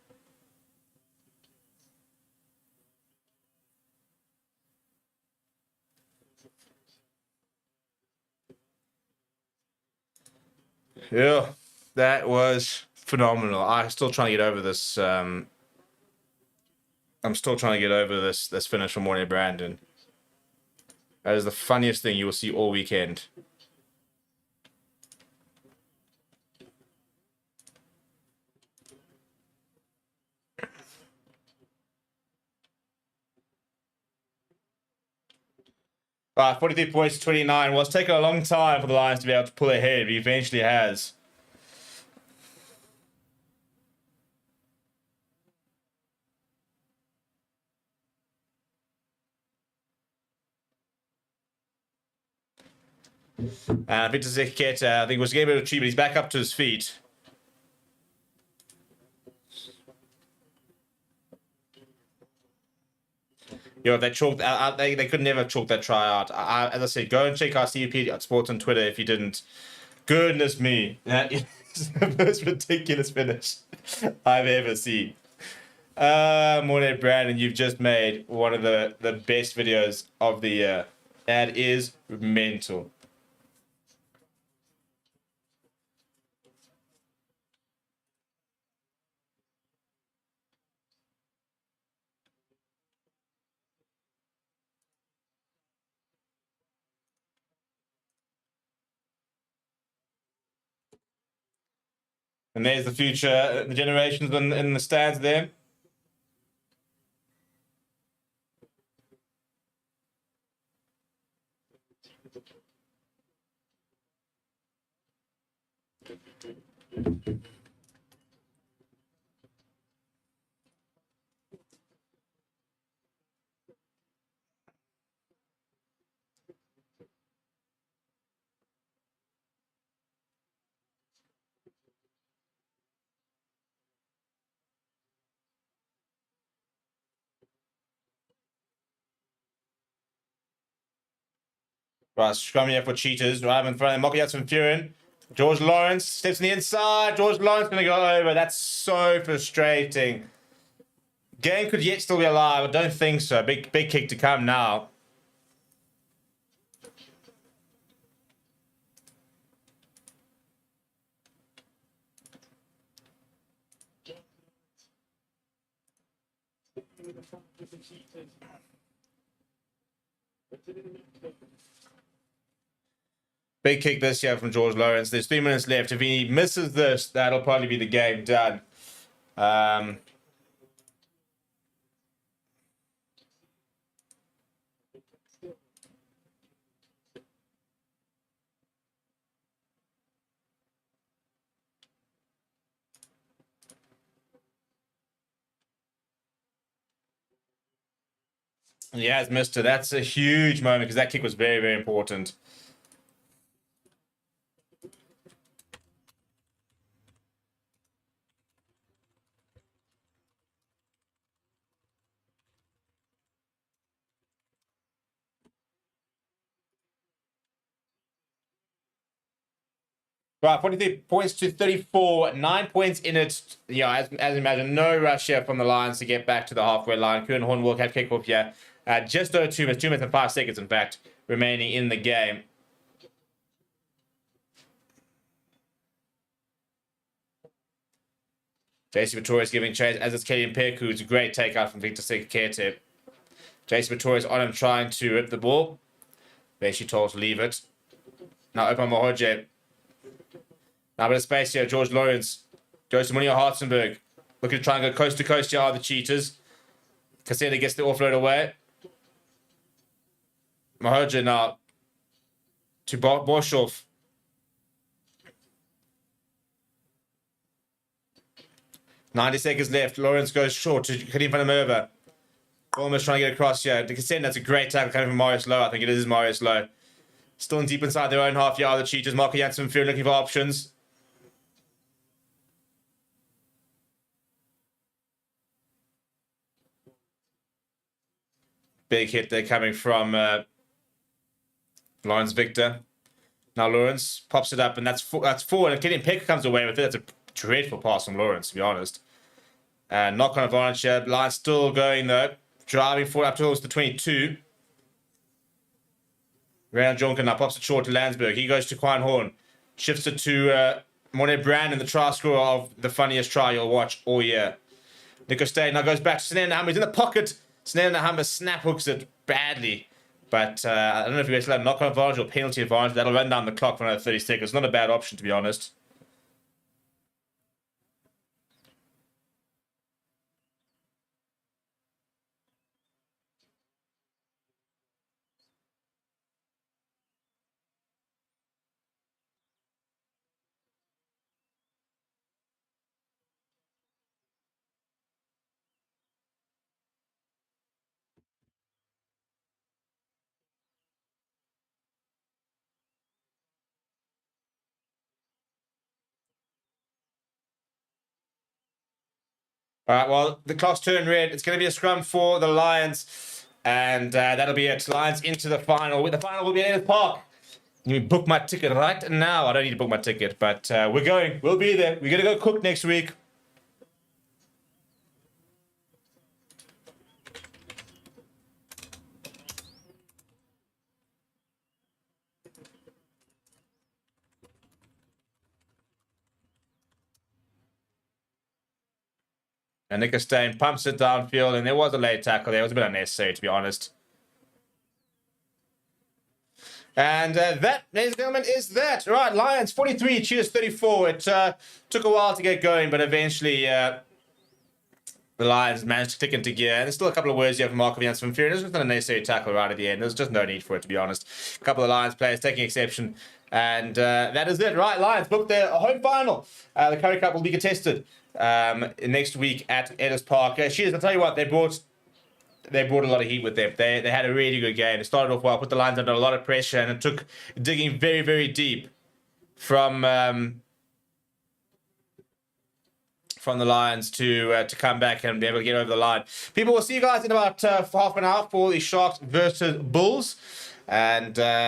Yeah, that was phenomenal. I'm still trying to get over this. I'm still trying to get over this finish from Mornay Brandon. That is the funniest thing you will see all weekend. All right, 43 points to 29. Well, it's taken a long time for the Lions to be able to pull ahead, but he eventually has. Victor Zeketa, I think, was getting a bit of a treat, but he's back up to his feet. Yo, they chalked. They could never chalk that try out. As I said, go and check our CUP Sports on Twitter if you didn't. Goodness me, that is the most ridiculous finish I've ever seen. Mornay Brandon, you've just made one of the best videos of the year. That is mental. And there's the future, the generations in the stands there. Right, scrum here for Cheetahs. Right in front of them. Mocky from Furin. George Lawrence steps on the inside. George Lawrence going to go over. That's so frustrating. Game could yet still be alive. I don't think so. Big kick to come now. Big kick this year from George Lawrence. There's 3 minutes left. If he misses this, that'll probably be the game done. He has missed it. That's a huge moment because that kick was very, very important. Right, 43 points to 34, 9 points in it. Yeah, as imagined, no rush here from the Lions to get back to the halfway line. Kieran Horn will have kickoff here. Just over 2 minutes, 2 minutes and 5 seconds, in fact, remaining in the game. JC Pretorius giving chase, as is Kelly Mpeku. It's a great takeout from Victor Sekete. JC Pretorius on him, trying to rip the ball. Eventually told to leave it. Now open Mahoje. Now a bit of space here. George Lawrence goes to Munir Hartzenberg. Looking to try and go coast to coast here are the Cheetahs. Caseta gets the offload away. Mahoje now to Borshoff. $90 seconds left. Lawrence goes short to Karim van der Merwe. Almost trying to get across here. The Caseta, that's a great tackle coming from Marius Lowe. I think it is Marius Lowe. Still in deep inside their own half here are the Cheetahs. Marco Janssen Fury looking for options. Big hit there coming from Lawrence Victor. Now Lawrence pops it up, and that's forward. And Kenyon Peck comes away with it. That's a dreadful pass from Lawrence, to be honest. And knock on advantage here. Lions still going, though. Driving forward up towards the 22. Ryan Jonker now pops it short to Landsberg. He goes to Quine Horn. Shifts it to Monet Brand in the try scorer of the funniest try you'll watch all year. Nico Stay now goes back to Snare Nahamba. He's in the pocket. Snare Nahamba snap hooks it badly. But I don't know if you guys have knock-on advantage or penalty advantage. That'll run down the clock for another 30 seconds. Not a bad option, to be honest. All right, well, the clock's turned red. It's going to be a scrum for the Lions. And that'll be it. Lions into the final. The final will be at Edith Park. You book my ticket right now. I don't need to book my ticket, but we're going. We'll be there. We're going to go cook next week. And Nick Stain pumps it downfield, and there was a late tackle there. It was a bit unnecessary, to be honest. And that, ladies and gentlemen, is that. Right, Lions 43, Cheetahs 34. It took a while to get going, but eventually the Lions managed to click into gear. And there's still a couple of words here from Mark of Janssen. It was just an unnecessary tackle right at the end. There's just no need for it, to be honest. A couple of Lions players taking exception. And that is it. Right, Lions booked their home final. The Currie Cup will be contested next week at Edith Park. Cheetahs, I'll tell you what, they brought a lot of heat with them. They had a really good game. They started off well, put the Lions under a lot of pressure, and it took digging very, very deep from the Lions to come back and be able to get over the line. People, will see you guys in about half an hour for the Sharks versus Bulls. And